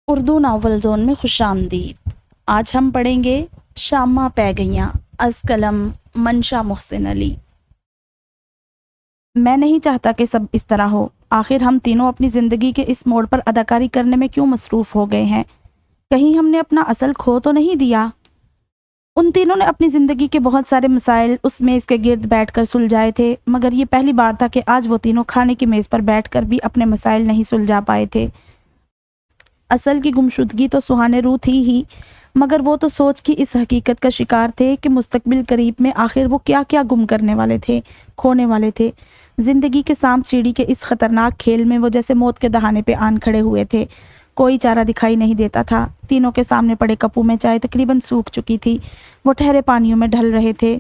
Urdu novel zone میں خوش آمدید۔ آج ہم پڑھیں گے شامہ پہ گئیاں از قلم منشا محسن علی۔ میں نہیں چاہتا کہ سب اس طرح ہو۔ آخر ہم تینوں اپنی زندگی کے اس موڑ پر اداکاری کرنے میں کیوں مصروف ہو گئے ہیں؟ کہیں ہم نے اپنا اصل کھو تو نہیں دیا؟ ان تینوں نے اپنی زندگی کے بہت سارے مسائل اس میز کے گرد بیٹھ کر سلجھائے تھے، مگر یہ پہلی بار تھا کہ آج وہ تینوں کھانے کی میز پر بیٹھ کر بھی اپنے مسائل نہیں سلجھا پائے تھے۔ اصل کی گمشدگی تو سہانے روح تھی ہی، مگر وہ تو سوچ کی اس حقیقت کا شکار تھے کہ مستقبل قریب میں آخر وہ کیا کیا گم کرنے والے تھے، کھونے والے تھے۔ زندگی کے سانپ سیڑھی کے اس خطرناک کھیل میں وہ جیسے موت کے دہانے پہ آن کھڑے ہوئے تھے۔ کوئی چارہ دکھائی نہیں دیتا تھا۔ تینوں کے سامنے پڑے کپوں میں چائے تقریباً سوکھ چکی تھی، وہ ٹھہرے پانیوں میں ڈھل رہے تھے۔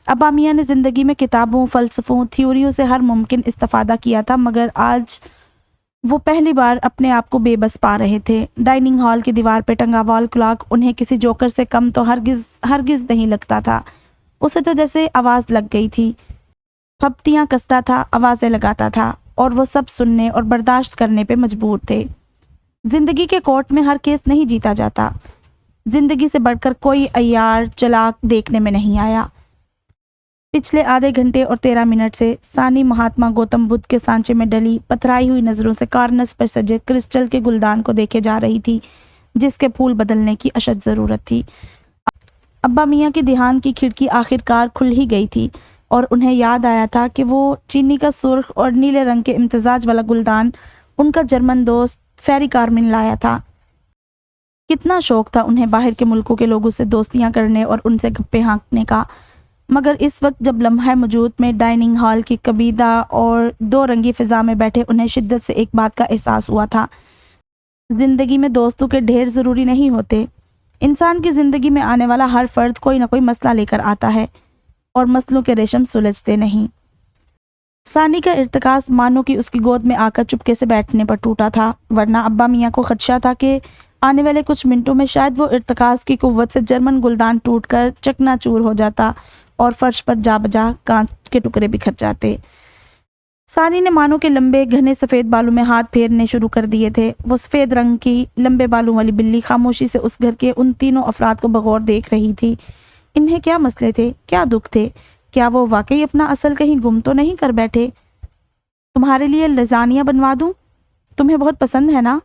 ابا میاں نے زندگی میں کتابوں، فلسفوں، تھیوریوں سے ہر ممکن استفادہ کیا تھا، مگر آج وہ پہلی بار اپنے آپ کو بے بس پا رہے تھے۔ ڈائننگ ہال کی دیوار پہ ٹنگا وال کلاک انہیں کسی جوکر سے کم تو ہرگز نہیں لگتا تھا۔ اسے تو جیسے آواز لگ گئی تھی، پھپتیاں کستا تھا، آوازیں لگاتا تھا، اور وہ سب سننے اور برداشت کرنے پہ مجبور تھے۔ زندگی کے کورٹ میں ہر کیس نہیں جیتا جاتا۔ زندگی سے بڑھ کر کوئی عیار چلاک دیکھنے میں نہیں آیا۔ پچھلے آدھے گھنٹے اور 13 منٹ سے ثانی مہاتما گوتم بدھ کے سانچے میں ڈلی پتھرائی ہوئی نظروں سے کارنس پر سجے کرسٹل کے گلدان کو دیکھے جا رہی تھی، جس کے پھول بدلنے کی اشد ضرورت تھی۔ ابا میاں کی دھیان کی کھڑکی آخر کار کھل ہی گئی تھی، اور انہیں یاد آیا تھا کہ وہ چینی کا سرخ اور نیلے رنگ کے امتزاج والا گلدان ان کا جرمن دوست فیری کارمن لایا تھا۔ کتنا شوق تھا انہیں باہر کے ملکوں کے لوگوں سے دوستیاں کرنے اور ان سے گپے ہانکنے کا، مگر اس وقت جب لمحہ موجود میں ڈائننگ ہال کی کبیدہ اور دو رنگی فضا میں بیٹھے انہیں شدت سے ایک بات کا احساس ہوا تھا۔ زندگی میں دوستوں کے ڈھیر ضروری نہیں ہوتے۔ انسان کی زندگی میں آنے والا ہر فرد کوئی نہ کوئی مسئلہ لے کر آتا ہے، اور مسئلوں کے ریشم سلجھتے نہیں۔ ثانی کا ارتکاز مانو کہ اس کی گود میں آ کر چپکے سے بیٹھنے پر ٹوٹا تھا، ورنہ ابا میاں کو خدشہ تھا کہ آنے والے کچھ منٹوں میں شاید وہ ارتکاز کی قوت سے جرمن گلدان ٹوٹ کر چکنا چور ہو جاتا اور فرش پر جا بجا کانچ کے ٹکڑے بکھر جاتے۔ ثانی نے مانو کے لمبے گھنے سفید بالوں میں ہاتھ پھیرنے شروع کر دیے تھے۔ وہ سفید رنگ کی لمبے بالوں والی بلی خاموشی سے اس گھر کے ان تینوں افراد کو بغور دیکھ رہی تھی۔ انہیں کیا مسئلے تھے، کیا دکھ تھے؟ کیا وہ واقعی اپنا اصل کہیں گم تو نہیں کر بیٹھے؟ تمہارے لیے لزانیہ بنوا دوں؟ تمہیں بہت پسند ہے نا؟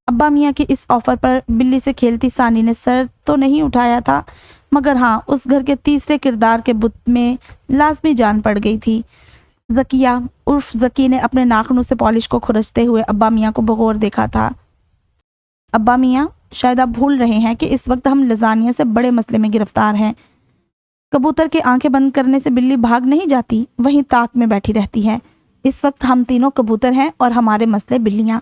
ابا میاں کی اس آفر پر بلی سے کھیلتی ثانی نے سر تو نہیں اٹھایا تھا، مگر ہاں اس گھر کے تیسرے کردار کے بت میں لازمی جان پڑ گئی تھی۔ ذکیہ عرف ذکی نے اپنے ناخنوں سے پالش کو کھرچتے ہوئے ابا میاں کو بغور دیکھا تھا۔ ابا میاں، شاید آپ بھول رہے ہیں کہ اس وقت ہم لزانیہ سے بڑے مسئلے میں گرفتار ہیں۔ کبوتر کے آنکھیں بند کرنے سے بلی بھاگ نہیں جاتی، وہیں تاک میں بیٹھی رہتی ہے۔ اس وقت ہم تینوں کبوتر ہیں اور ہمارے مسئلے بلیاں۔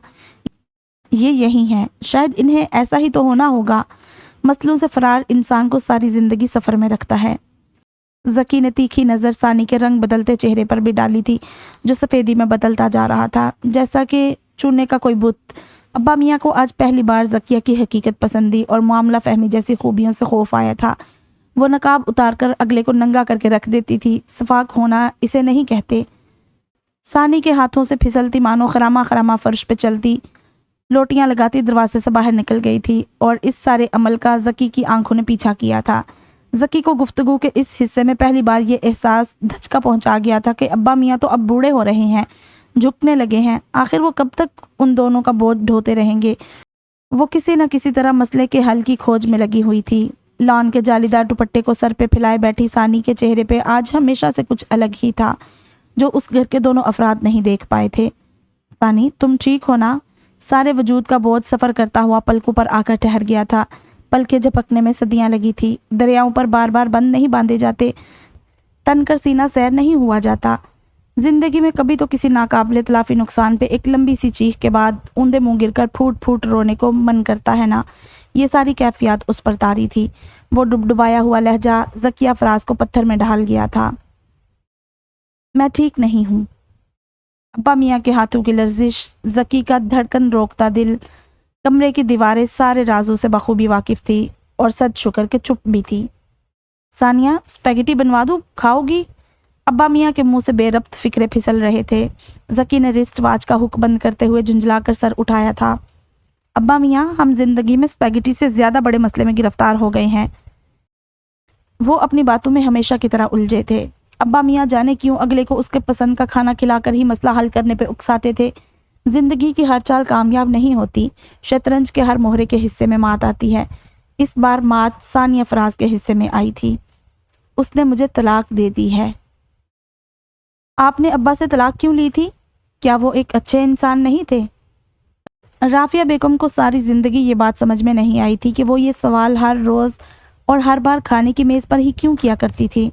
یہ یہی ہیں، شاید انہیں ایسا ہی تو ہونا ہوگا۔ مسئلوں سے فرار انسان کو ساری زندگی سفر میں رکھتا ہے۔ ذکی نے تیکھی نظر ثانی کے رنگ بدلتے چہرے پر بھی ڈالی تھی، جو سفیدی میں بدلتا جا رہا تھا، جیسا کہ چونے کا کوئی بت۔ ابا میاں کو آج پہلی بار ذکیہ کی حقیقت پسندی اور معاملہ فہمی جیسی خوبیوں سے خوف آیا تھا۔ وہ نقاب اتار کر اگلے کو ننگا کر کے رکھ دیتی تھی۔ صفاق ہونا اسے نہیں کہتے۔ ثانی کے ہاتھوں سے پھسلتی مانو خراما خراما فرش پہ چلتی، لوٹیاں لگاتی دروازے سے باہر نکل گئی تھی، اور اس سارے عمل کا ذکی کی آنکھوں نے پیچھا کیا تھا۔ ذکی کو گفتگو کے اس حصے میں پہلی بار یہ احساس دھچکا پہنچا گیا تھا کہ ابا میاں تو اب بوڑھے ہو رہے ہیں، جھکنے لگے ہیں۔ آخر وہ کب تک ان دونوں کا بوجھ ڈھوتے رہیں گے؟ وہ کسی نہ کسی طرح مسئلے کے حل کی کھوج میں لگی ہوئی تھی۔ لان کے جالیدار دوپٹے کو سر پہ پھیلائے بیٹھی ثانی کے چہرے پہ آج ہمیشہ سے کچھ الگ ہی تھا، جو اس گھر کے دونوں افراد نہیں دیکھ پائے تھے۔ ثانی، تم ٹھیک ہو نا؟ سارے وجود کا بوجھ سفر کرتا ہوا پلکوں پر آ کر ٹھہر گیا تھا۔ پلکیں جھپکنے میں صدیاں لگی تھی۔ دریاؤں پر بار بار بند نہیں باندھے جاتے، تن کر سینہ سیر نہیں ہوا جاتا۔ زندگی میں کبھی تو کسی ناقابل تلافی نقصان پہ ایک لمبی سی چیخ کے بعد اوندے منہ گر کر پھوٹ پھوٹ رونے کو من کرتا ہے نا؟ یہ ساری کیفیات اس پر طاری تھی۔ وہ ڈبڈبایا ہوا لہجہ ذکیہ فراز کو پتھر میں ڈھال گیا تھا۔ میں ٹھیک نہیں ہوں۔ ابا میاں کے ہاتھوں کی لرزش، ذکی کا دھڑکن روکتا دل، کمرے کی دیواریں سارے رازوں سے بخوبی واقف تھی اور سد شکر کے چپ بھی تھی۔ ثانیہ، اسپیگیٹی بنوا دوں، کھاؤ گی؟ ابا میاں کے منہ سے بے ربط فکرے پھسل رہے تھے۔ ذکی نے رسٹ واچ کا ہک بند کرتے ہوئے جھنجھلا کر سر اٹھایا تھا۔ ابا میاں، ہم زندگی میں اسپیگٹی سے زیادہ بڑے مسئلے میں گرفتار ہو گئے ہیں۔ وہ اپنی باتوں میں ہمیشہ کی طرح الجھے تھے۔ ابا میاں جانے کیوں اگلے کو اس کے پسند کا کھانا کھلا کر ہی مسئلہ حل کرنے پہ اکساتے تھے۔ زندگی کی ہر چال کامیاب نہیں ہوتی، شطرنج کے ہر مہرے کے حصے میں مات آتی ہے۔ اس بار مات ثانیہ فراز کے حصے میں آئی تھی۔ اس نے مجھے طلاق دے دی ہے۔ آپ نے ابا سے طلاق کیوں لی تھی؟ کیا وہ ایک اچھے انسان نہیں تھے؟ رافیہ بیگم کو ساری زندگی یہ بات سمجھ میں نہیں آئی تھی کہ وہ یہ سوال ہر روز اور ہر بار کھانے کی میز پر ہی کیوں کیا کرتی تھی۔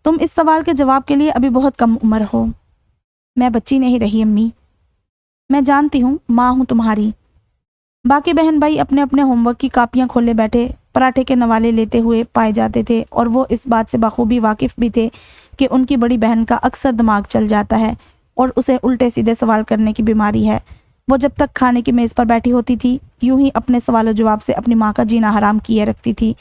تم اس سوال کے جواب کے لیے ابھی بہت کم عمر ہو۔ میں بچی نہیں رہی امی۔ میں جانتی ہوں، ماں ہوں تمہاری۔ باقی بہن بھائی اپنے اپنے ہوم ورک کی کاپیاں کھولے بیٹھے پراٹھے کے نوالے لیتے ہوئے پائے جاتے تھے، اور وہ اس بات سے بخوبی واقف بھی تھے کہ ان کی بڑی بہن کا اکثر دماغ چل جاتا ہے اور اسے الٹے سیدھے سوال کرنے کی بیماری ہے۔ وہ جب تک کھانے کی میز پر بیٹھی ہوتی تھی یوں ہی اپنے سوال و جواب سے اپنی ماں کا جینا حرام کیے رکھتی تھی۔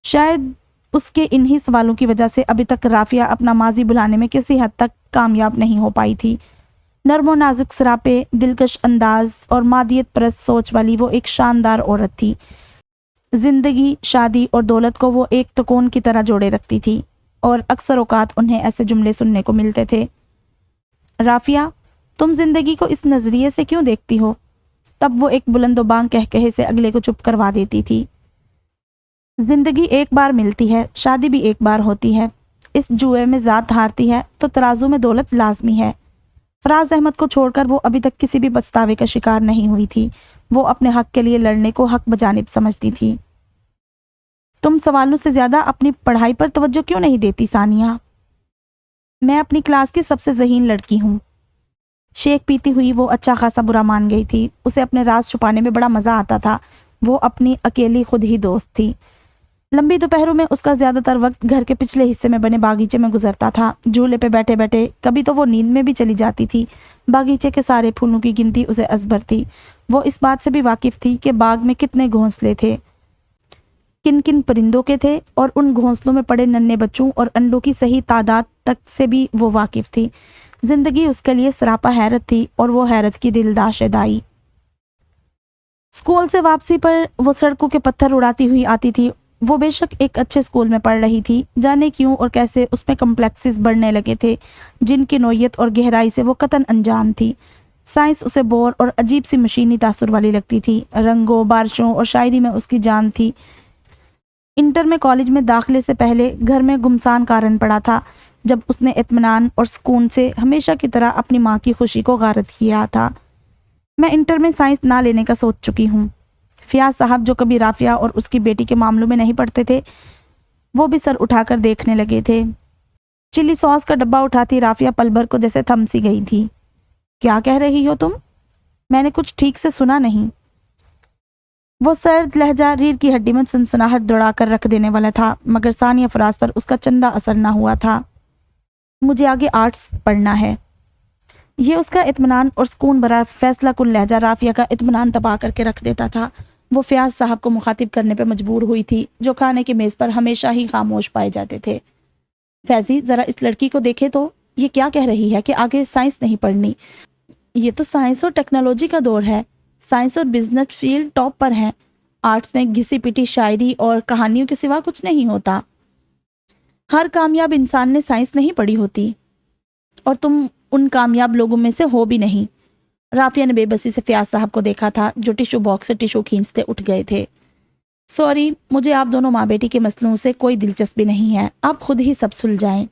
شاید اس کے انہی سوالوں کی وجہ سے ابھی تک رافیہ اپنا ماضی بھلانے میں کسی حد تک کامیاب نہیں ہو پائی تھی۔ نرم و نازک سراپے، دلکش انداز اور مادیت پرست سوچ والی وہ ایک شاندار عورت تھی۔ زندگی، شادی اور دولت کو وہ ایک تکون کی طرح جوڑے رکھتی تھی، اور اکثر اوقات انہیں ایسے جملے سننے کو ملتے تھے: رافیہ، تم زندگی کو اس نظریے سے کیوں دیکھتی ہو؟ تب وہ ایک بلند و بانگ کہکہے سے اگلے کو چپ کروا دیتی تھی: زندگی ایک بار ملتی ہے، شادی بھی ایک بار ہوتی ہے۔ اس جوئے میں ذات ہارتی ہے تو ترازو میں دولت لازمی ہے۔ فراز احمد کو چھوڑ کر وہ ابھی تک کسی بھی پچھتاوے کا شکار نہیں ہوئی تھی۔ وہ اپنے حق کے لیے لڑنے کو حق بجانب سمجھتی تھی۔ تم سوالوں سے زیادہ اپنی پڑھائی پر توجہ کیوں نہیں دیتی ثانیہ؟ میں اپنی کلاس کی سب سے ذہین لڑکی ہوں۔ شیک پیتی ہوئی وہ اچھا خاصا برا مان گئی تھی۔ اسے اپنے راز چھپانے میں بڑا مزہ آتا تھا۔ وہ اپنی اکیلی خود ہی دوست تھی۔ لمبی دوپہروں میں اس کا زیادہ تر وقت گھر کے پچھلے حصے میں بنے باغیچے میں گزرتا تھا۔ جھولے پہ بیٹھے بیٹھے کبھی تو وہ نیند میں بھی چلی جاتی تھی۔ باغیچے کے سارے پھولوں کی گنتی اسے ازبر تھی۔ وہ اس بات سے بھی واقف تھی کہ باغ میں کتنے گھونسلے تھے، کن کن پرندوں کے تھے، اور ان گھونسلوں میں پڑے ننھے بچوں اور انڈوں کی صحیح تعداد تک سے بھی وہ واقف تھی۔ زندگی اس کے لیے سراپا حیرت تھی، اور وہ حیرت کی دلداش ادائی۔ اسکول سے واپسی پر وہ سڑکوں کے پتھر اڑاتی ہوئی آتی تھی۔ وہ بے شک ایک اچھے اسکول میں پڑھ رہی تھی، جانے کیوں اور کیسے اس میں کمپلیکسز بڑھنے لگے تھے جن کی نوعیت اور گہرائی سے وہ قطعاً انجان تھی۔ سائنس اسے بور اور عجیب سی مشینی تاثر والی لگتی تھی۔ رنگوں، بارشوں اور شاعری میں اس کی جان تھی۔ انٹر میں کالج میں داخلے سے پہلے گھر میں گمسان کارن پڑا تھا، جب اس نے اطمینان اور سکون سے ہمیشہ کی طرح اپنی ماں کی خوشی کو غارت کیا تھا۔ میں انٹر میں سائنس نہ لینے کا سوچ چکی ہوں۔ فیاض صاحب، جو کبھی رافیہ اور اس کی بیٹی کے معاملوں میں نہیں پڑتے تھے، وہ بھی سر اٹھا کر دیکھنے لگے تھے۔ چلی سوس کا ڈبہ اٹھاتی رافیہ پل بھر کو جیسے تھم سی گئی تھی۔ کیا کہہ رہی ہو تم؟ میں نے کچھ ٹھیک سے سنا نہیں۔ وہ سرد لہجہ ریڑھ کی ہڈی میں سنسناہٹ دوڑا کر رکھ دینے والا تھا، مگر ثانیہ فراز پر اس کا چندہ اثر نہ ہوا تھا۔ مجھے آگے آرٹس پڑھنا ہے۔ یہ اس کا اطمینان اور سکون بھرا فیصلہ کن لہجہ رافیہ کا اطمینان تباہ کر کے رکھ دیتا تھا۔ وہ فیاض صاحب کو مخاطب کرنے پہ مجبور ہوئی تھی، جو کھانے کی میز پر ہمیشہ ہی خاموش پائے جاتے تھے۔ فیضی، ذرا اس لڑکی کو دیکھے تو، یہ کیا کہہ رہی ہے کہ آگے سائنس نہیں پڑھنی؟ یہ تو سائنس اور ٹیکنالوجی کا دور ہے۔ سائنس اور بزنس فیلڈ ٹاپ پر ہیں۔ آرٹس میں گھسی پٹی شاعری اور کہانیوں کے سوا کچھ نہیں ہوتا۔ ہر کامیاب انسان نے سائنس نہیں پڑھی ہوتی، اور تم ان کامیاب لوگوں میں سے ہو بھی نہیں۔ رافیہ نے بے بسی سے فیاض صاحب کو دیکھا تھا، جو ٹیشو باکس سے ٹیشو کھینچتے اٹھ گئے تھے۔ سوری، مجھے آپ دونوں ماں بیٹی کے مسئلوں سے کوئی دلچسپی نہیں ہے، آپ خود ہی سب سلجھائیں۔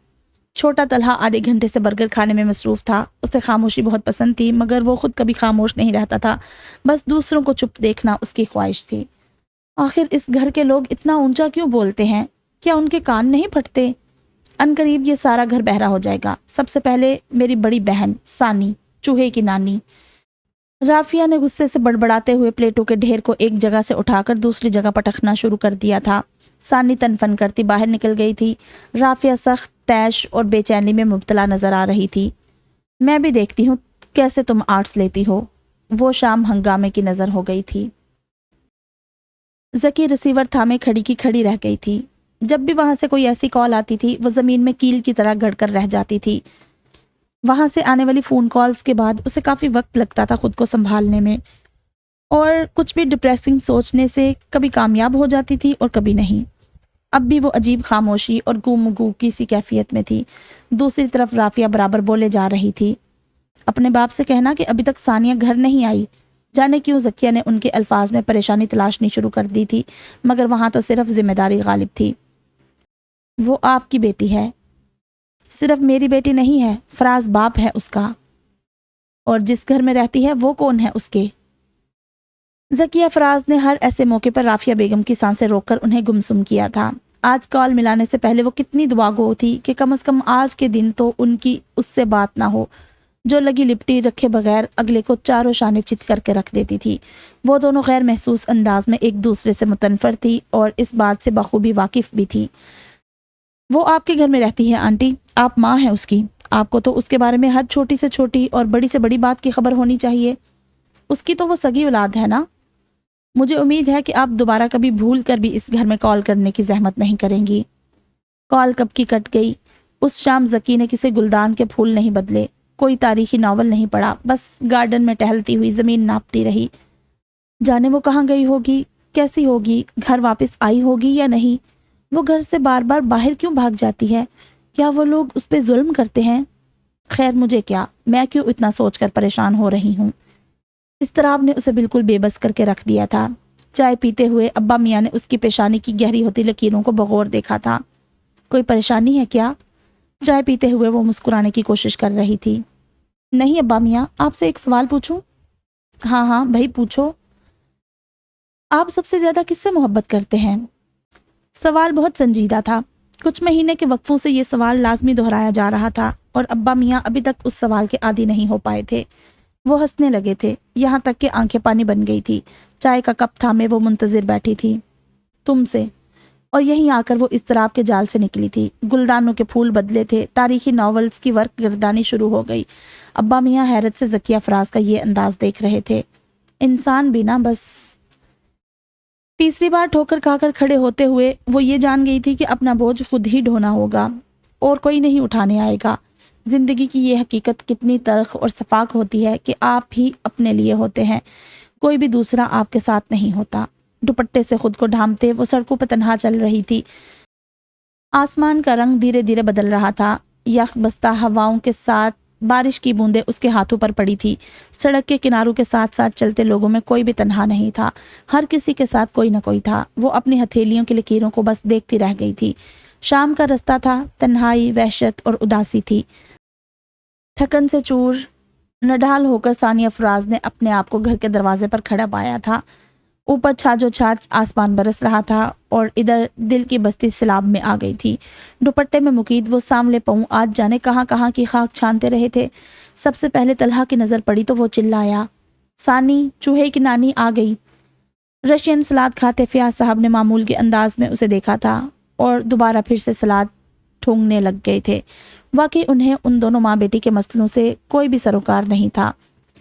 چھوٹا طلحہ آدھے گھنٹے سے برگر کھانے میں مصروف تھا۔ اسے خاموشی بہت پسند تھی، مگر وہ خود کبھی خاموش نہیں رہتا تھا۔ بس دوسروں کو چپ دیکھنا اس کی خواہش تھی۔ آخر اس گھر کے لوگ اتنا اونچا کیوں بولتے ہیں؟ کیا ان کے کان نہیں پھٹتے؟ عنقریب یہ سارا گھر بہرا ہو جائے گا۔ سب سے پہلے میری بڑی بہن ثانی، چوہے کی نانی۔ رافیہ نے غصے سے بڑبڑاتے ہوئے پلیٹوں کے ڈھیر کو ایک جگہ سے اٹھا کر دوسری جگہ پٹکنا شروع کر دیا تھا۔ ثانی تن فن کرتی باہر نکل گئی تھی۔ رافیہ سخت طیش اور بے چینی میں مبتلا نظر آ رہی تھی۔ میں بھی دیکھتی ہوں کیسے تم آرٹس لیتی ہو۔ وہ شام ہنگامے کی نظر ہو گئی تھی۔ ذکی ریسیور تھامے کھڑی کی کھڑی رہ گئی تھی۔ جب بھی وہاں سے کوئی ایسی کال آتی تھی، وہ زمین میں کیل کی طرح گڑ کر رہ جاتی تھی۔ وہاں سے آنے والی فون کالز کے بعد اسے کافی وقت لگتا تھا خود کو سنبھالنے میں، اور کچھ بھی ڈپریسنگ سوچنے سے کبھی کامیاب ہو جاتی تھی اور کبھی نہیں۔ اب بھی وہ عجیب خاموشی اور گم گو کی سی کیفیت میں تھی۔ دوسری طرف رافعہ برابر بولے جا رہی تھی۔ اپنے باپ سے کہنا کہ ابھی تک ثانیہ گھر نہیں آئی۔ جانے کیوں ذکیہ نے ان کے الفاظ میں پریشانی تلاشنی شروع کر دی تھی، مگر وہاں تو صرف ذمہ داری غالب تھی۔ وہ آپ کی بیٹی ہے، صرف میری بیٹی نہیں ہے، فراز باپ ہے اس کا، اور جس گھر میں رہتی ہے وہ کون ہے اس کے؟ ذکیہ فراز نے ہر ایسے موقع پر رافعہ بیگم کی سانسیں روک کر انہیں گمسم کیا تھا۔ آج کال ملانے سے پہلے وہ کتنی دعا گو تھی کہ کم از کم آج کے دن تو ان کی اس سے بات نہ ہو، جو لگی لپٹی رکھے بغیر اگلے کو چاروں شانے چت کر کے رکھ دیتی تھی۔ وہ دونوں غیر محسوس انداز میں ایک دوسرے سے متنفر تھی اور اس بات سے بخوبی واقف بھی تھی۔ وہ آپ کے گھر میں رہتی ہے آنٹی، آپ ماں ہیں اس کی، آپ کو تو اس کے بارے میں ہر چھوٹی سے چھوٹی اور بڑی سے بڑی بات کی خبر ہونی چاہیے۔ اس کی تو وہ سگی اولاد ہے نا۔ مجھے امید ہے کہ آپ دوبارہ کبھی بھول کر بھی اس گھر میں کال کرنے کی زحمت نہیں کریں گی۔ کال کب کی کٹ گئی۔ اس شام ذکی نے کسی گلدان کے پھول نہیں بدلے، کوئی تاریخی ناول نہیں پڑھا، بس گارڈن میں ٹہلتی ہوئی زمین ناپتی رہی۔ جانے وہ کہاں گئی ہوگی، کیسی ہوگی، گھر واپس آئی ہوگی یا نہیں، وہ گھر سے بار بار باہر کیوں بھاگ جاتی ہے، کیا وہ لوگ اس پہ ظلم کرتے ہیں؟ خیر مجھے کیا، میں کیوں اتنا سوچ کر پریشان ہو رہی ہوں۔ اضطراب نے اسے بالکل بے بس کر کے رکھ دیا تھا۔ چائے پیتے ہوئے ابا میاں نے اس کی پیشانی کی گہری ہوتی لکیروں کو بغور دیکھا تھا۔ کوئی پریشانی ہے کیا؟ چائے پیتے ہوئے وہ مسکرانے کی کوشش کر رہی تھی۔ نہیں ابا میاں، آپ سے ایک سوال پوچھوں؟ ہاں بھائی پوچھو۔ آپ سب سے زیادہ کس سے محبت کرتے ہیں؟ سوال بہت سنجیدہ تھا۔ کچھ مہینے کے وقفوں سے یہ سوال لازمی دہرایا جا رہا تھا اور ابا میاں ابھی تک اس سوال کے عادی نہیں ہو پائے تھے۔ وہ ہنسنے لگے تھے، یہاں تک کہ آنکھیں پانی بن گئی تھی۔ چائے کا کپ تھامے وہ منتظر بیٹھی تھی۔ تم سے؟ اور یہیں آ کر وہ اضطراب کے جال سے نکلی تھی۔ گلدانوں کے پھول بدلے تھے، تاریخی ناولز کی ورق گردانی شروع ہو گئی۔ ابا میاں حیرت سے ذکیہ فراز کا یہ انداز دیکھ رہے تھے۔ انسان بھی نہ بس۔ تیسری بار ٹھوکر کھا کر کھڑے ہوتے ہوئے وہ یہ جان گئی تھی کہ اپنا بوجھ خود ہی ڈھونا ہوگا اور کوئی نہیں اٹھانے آئے گا۔ زندگی کی یہ حقیقت کتنی تلخ اور شفاق ہوتی ہے کہ آپ ہی اپنے لیے ہوتے ہیں، کوئی بھی دوسرا آپ کے ساتھ نہیں ہوتا۔ دوپٹے سے خود کو ڈھانپتے وہ سڑکوں پہ تنہا چل رہی تھی۔ آسمان کا رنگ دھیرے دھیرے بدل رہا تھا۔ یخ بستہ ہواؤں کے ساتھ بارش کی بوندیں اس کے ہاتھوں پر پڑی تھی۔ سڑک کے کناروں کے ساتھ ساتھ چلتے لوگوں میں کوئی بھی تنہا نہیں تھا، ہر کسی کے ساتھ کوئی نہ کوئی تھا۔ وہ اپنی ہتھیلیوں کی لکیروں کو بس دیکھتی رہ گئی تھی۔ شام کا رستہ تھا، تنہائی، وحشت اور اداسی تھی۔ تھکن سے چور نڈھال ہو کر ثانیہ فراز نے اپنے آپ کو گھر کے دروازے پر کھڑا پایا تھا۔ اوپر چھاجو چھاج آسمان برس رہا تھا اور ادھر دل کی بستی سیلاب میں آ گئی تھی۔ دوپٹے میں مقید وہ ساملے پاؤں آج جانے کہاں کہاں کی خاک چھانتے رہے تھے۔ سب سے پہلے طلحہ کی نظر پڑی تو وہ چلایا، ثانی چوہے کی نانی آ گئی۔ رشین سلاد کھاتے فیاض صاحب نے معمول کے انداز میں اسے دیکھا تھا اور دوبارہ پھر سے سلاد ٹھونگنے لگ گئے تھے۔ واقعی انہیں ان دونوں ماں بیٹی کے مسئلوں سے کوئی بھی سروکار نہیں تھا۔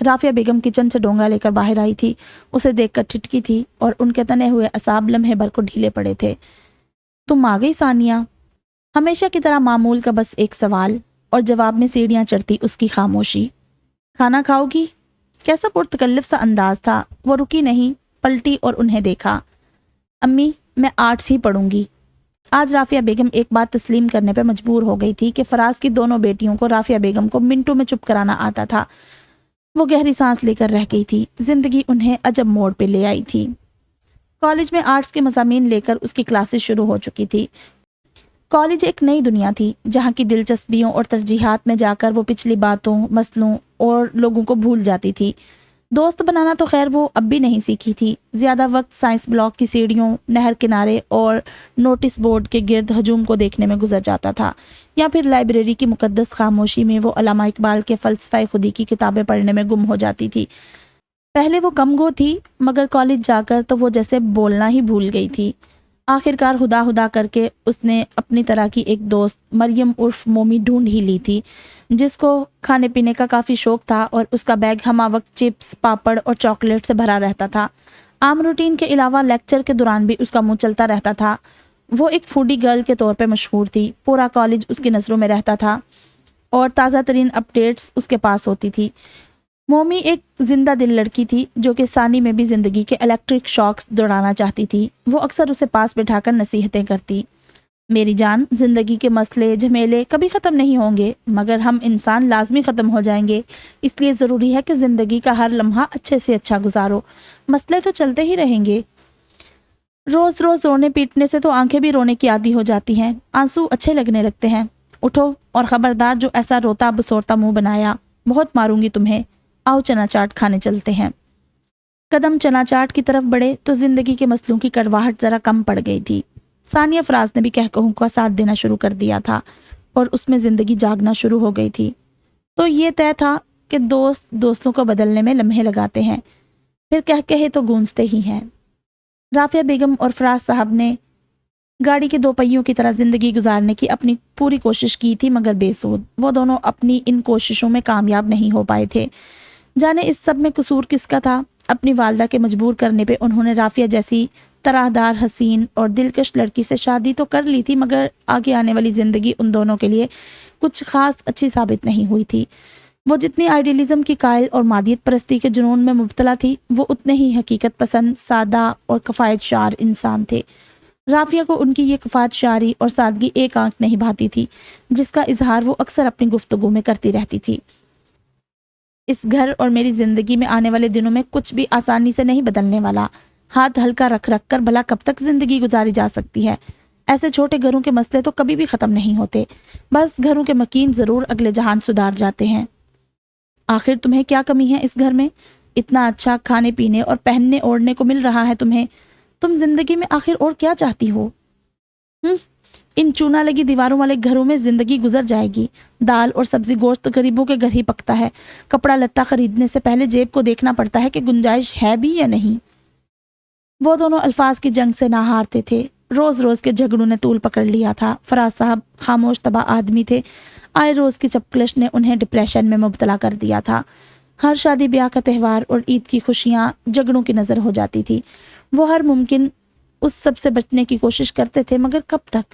رافعہ بیگم کچن سے ڈونگا لے کر باہر آئی تھی، اسے دیکھ کر ٹھٹکی تھی اور ان کے تنے ہوئے اعصاب لمحے بھر کو ڈھیلے پڑے تھے۔ تم آ گئی ثانیہ؟ ہمیشہ کی طرح معمول کا بس ایک سوال، اور جواب میں سیڑھیاں چڑھتی اس کی خاموشی۔ کھانا کھاؤ گی؟ کیسا پرتکلف سا انداز تھا۔ وہ رکی نہیں، پلٹی اور انہیں دیکھا۔ امی میں آرٹس ہی پڑھوں گی۔ آج رافعہ بیگم ایک بات تسلیم کرنے پہ مجبور ہو گئی تھی کہ فراز کی دونوں بیٹیوں کو رافعہ بیگم کو منٹوں میں چپ کرانا آتا تھا۔ وہ گہری سانس لے کر رہ گئی تھی۔ زندگی انہیں عجب موڑ پہ لے آئی تھی۔ کالج میں آرٹس کے مضامین لے کر اس کی کلاسز شروع ہو چکی تھی۔ کالج ایک نئی دنیا تھی جہاں کی دلچسپیوں اور ترجیحات میں جا کر وہ پچھلی باتوں، مسئلوں اور لوگوں کو بھول جاتی تھی۔ دوست بنانا تو خیر وہ اب بھی نہیں سیکھی تھی۔ زیادہ وقت سائنس بلاک کی سیڑھیوں، نہر کنارے اور نوٹس بورڈ کے گرد ہجوم کو دیکھنے میں گزر جاتا تھا، یا پھر لائبریری کی مقدس خاموشی میں وہ علامہ اقبال کے فلسفہ خودی کی کتابیں پڑھنے میں گم ہو جاتی تھی۔ پہلے وہ کم گو تھی، مگر کالج جا کر تو وہ جیسے بولنا ہی بھول گئی تھی۔ آخرکار خدا خدا کر کے اس نے اپنی طرح کی ایک دوست مریم عرف مومی ڈھونڈ ہی لی تھی، جس کو کھانے پینے کا کافی شوق تھا اور اس کا بیگ ہمہ وقت چپس، پاپڑ اور چاکلیٹ سے بھرا رہتا تھا۔ عام روٹین کے علاوہ لیکچر کے دوران بھی اس کا منہ چلتا رہتا تھا۔ وہ ایک فوڈی گرل کے طور پہ مشہور تھی۔ پورا کالج اس کی نظروں میں رہتا تھا اور تازہ ترین اپڈیٹس اس کے پاس ہوتی تھی۔ مومی ایک زندہ دل لڑکی تھی جو کہ ثانی میں بھی زندگی کے الیکٹرک شاکس دوڑانا چاہتی تھی۔ وہ اکثر اسے پاس بٹھا کر نصیحتیں کرتی، میری جان، زندگی کے مسئلے جھمیلے کبھی ختم نہیں ہوں گے، مگر ہم انسان لازمی ختم ہو جائیں گے، اس لیے ضروری ہے کہ زندگی کا ہر لمحہ اچھے سے اچھا گزارو، مسئلے تو چلتے ہی رہیں گے، روز روز رونے پیٹنے سے تو آنکھیں بھی رونے کی عادی ہو جاتی ہیں، آنسو اچھے لگنے لگتے ہیں، اٹھو اور خبردار جو ایسا روتا بسورتا منہ بنایا، بہت ماروں گی تمہیں، آؤ چنا چاٹ کھانے چلتے ہیں۔ قدم چنا چاٹ کی طرف بڑھے تو زندگی کے مسئلوں کی کڑواہٹ ذرا کم پڑ گئی تھی۔ ثانیہ فراز نے بھی کہکہوں کا ساتھ دینا شروع کر دیا تھا اور اس میں زندگی جاگنا شروع ہو گئی تھی۔ تو یہ طے تھا کہ دوست دوستوں کو بدلنے میں لمحے لگاتے ہیں، پھر کہے تو گونجتے ہی ہیں۔ رافعہ بیگم اور فراز صاحب نے گاڑی کے دو پہیوں کی طرح زندگی گزارنے کی اپنی پوری کوشش کی تھی، مگر بے سود۔ وہ دونوں اپنی ان کوششوں میں کامیاب نہیں ہو پائے تھے۔ جانے اس سب میں قصور کس کا تھا؟ اپنی والدہ کے مجبور کرنے پہ انہوں نے رافعہ جیسی طرح حسین اور دلکش لڑکی سے شادی تو کر لی تھی، مگر آگے آنے والی زندگی ان دونوں کے لیے کچھ خاص اچھی ثابت نہیں ہوئی تھی۔ وہ جتنی آئیڈیلزم کی قائل اور مادیت پرستی کے جنون میں مبتلا تھی، وہ اتنے ہی حقیقت پسند، سادہ اور کفایت شعار انسان تھے۔ رافعہ کو ان کی یہ کفایت شعاری اور سادگی ایک آنکھ نہیں بھاتی تھی، جس کا اظہار وہ اکثر اپنی گفتگو میں کرتی رہتی تھی۔ اس گھر اور میری زندگی میں آنے والے دنوں میں کچھ بھی آسانی سے نہیں بدلنے والا، ہاتھ ہلکا رکھ رکھ کر بھلا کب تک زندگی گزاری جا سکتی ہے؟ ایسے چھوٹے گھروں کے مسئلے تو کبھی بھی ختم نہیں ہوتے، بس گھروں کے مکین ضرور اگلے جہان سدھار جاتے ہیں۔ آخر تمہیں کیا کمی ہے اس گھر میں؟ اتنا اچھا کھانے پینے اور پہننے اوڑھنے کو مل رہا ہے تمہیں، تم زندگی میں آخر اور کیا چاہتی ہو؟ ان چونا لگی دیواروں والے گھروں میں زندگی گزر جائے گی، دال اور سبزی گوشت غریبوں کے گھر ہی پکتا ہے، کپڑا لتا خریدنے سے پہلے جیب کو دیکھنا پڑتا ہے کہ گنجائش ہے بھی یا نہیں۔ وہ دونوں الفاظ کی جنگ سے نہ ہارتے تھے، روز روز کے جھگڑوں نے طول پکڑ لیا تھا۔ فراز صاحب خاموش طبع آدمی تھے، آئے روز کی چپکلش نے انہیں ڈپریشن میں مبتلا کر دیا تھا۔ ہر شادی بیاہ کا تہوار اور عید کی خوشیاں جھگڑوں کی نظر ہو جاتی تھی۔ وہ ہر ممکن اس سب سے بچنے کی کوشش کرتے تھے، مگر کب تک؟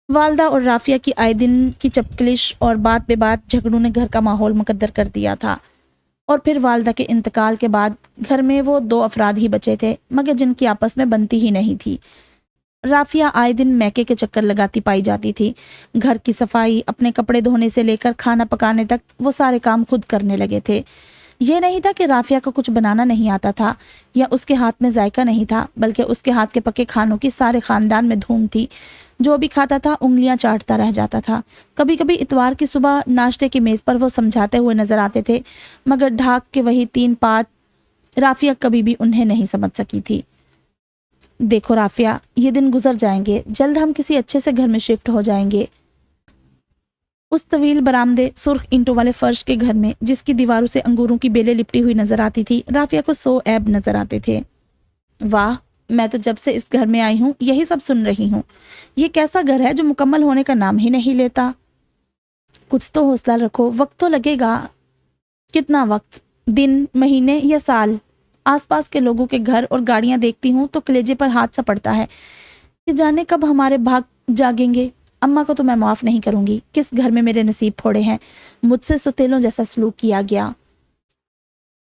والدہ اور رافعہ کی آئے دن کی چپکلش اور بات بے بات جھگڑوں نے گھر کا ماحول مکدر کر دیا تھا، اور پھر والدہ کے انتقال کے بعد گھر میں وہ دو افراد ہی بچے تھے، مگر جن کی آپس میں بنتی ہی نہیں تھی۔ رافعہ آئے دن میکے کے چکر لگاتی پائی جاتی تھی، گھر کی صفائی، اپنے کپڑے دھونے سے لے کر کھانا پکانے تک وہ سارے کام خود کرنے لگے تھے۔ یہ نہیں تھا کہ رافعہ کو کچھ بنانا نہیں آتا تھا یا اس کے ہاتھ میں ذائقہ نہیں تھا، بلکہ اس کے ہاتھ کے پکے کھانوں کی سارے خاندان میں دھوم تھی۔ جو بھی کھاتا تھا انگلیاں چاٹتا رہ جاتا تھا۔ کبھی کبھی اتوار کی صبح ناشتے کی میز پر وہ سمجھاتے ہوئے نظر آتے تھے، مگر ڈھاک کے وہی 3 پات رافعہ کبھی بھی انہیں نہیں سمجھ سکی تھی۔ دیکھو رافعہ، یہ دن گزر جائیں گے، جلد ہم کسی اچھے سے گھر میں شفٹ ہو جائیں گے۔ اس طویل برآمدے، سرخ اینٹوں والے فرش کے گھر میں، جس کی دیواروں سے انگوروں کی بیلیں لپٹی ہوئی نظر آتی تھی، رافعہ کو 100 عیب نظر آتے تھے۔ واہ، میں تو جب سے اس گھر میں آئی ہوں یہی سب سن رہی ہوں۔ یہ کیسا گھر ہے جو مکمل ہونے کا نام ہی نہیں لیتا؟ کچھ تو حوصلہ رکھو، وقت تو لگے گا۔ کتنا وقت؟ دن، مہینے یا سال؟ آس پاس کے لوگوں کے گھر اور گاڑیاں دیکھتی ہوں تو کلیجے پر ہاتھ سا پڑتا ہے کہ جانے کب ہمارے بھاگ جاگیں گے۔ اماں کو تو میں معاف نہیں کروں گی، کس گھر میں میرے نصیب پھوڑے ہیں، مجھ سے ستیلوں جیسا سلوک کیا گیا۔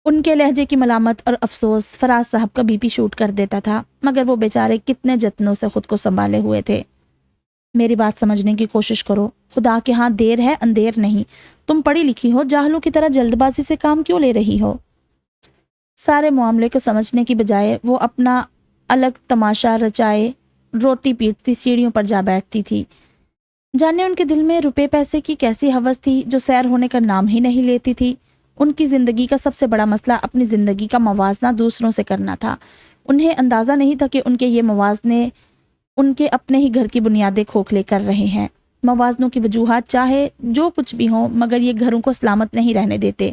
ان کے لہجے کی ملامت اور افسوس فراز صاحب کا بی پی شوٹ کر دیتا تھا، مگر وہ بیچارے کتنے جتنوں سے خود کو سنبھالے ہوئے تھے۔ میری بات سمجھنے کی کوشش کرو، خدا کے ہاں دیر ہے اندیر نہیں۔ تم پڑھی لکھی ہو، جاہلوں کی طرح جلد بازی سے کام کیوں لے رہی ہو؟ سارے معاملے کو سمجھنے کی بجائے وہ اپنا الگ تماشا رچائے روٹی پیٹتی سیڑھیوں پر جا بیٹھتی تھی۔ جانے ان کے دل میں روپے پیسے کی کیسی ہوس تھی جو سیر ہونے کا نام ہی نہیں لیتی تھی۔ ان کی زندگی کا سب سے بڑا مسئلہ اپنی زندگی کا موازنہ دوسروں سے کرنا تھا۔ انہیں اندازہ نہیں تھا کہ ان کے یہ موازنے ان کے اپنے ہی گھر کی بنیادیں کھوکھلے کر رہے ہیں۔ موازنوں کی وجوہات چاہے جو کچھ بھی ہوں، مگر یہ گھروں کو سلامت نہیں رہنے دیتے،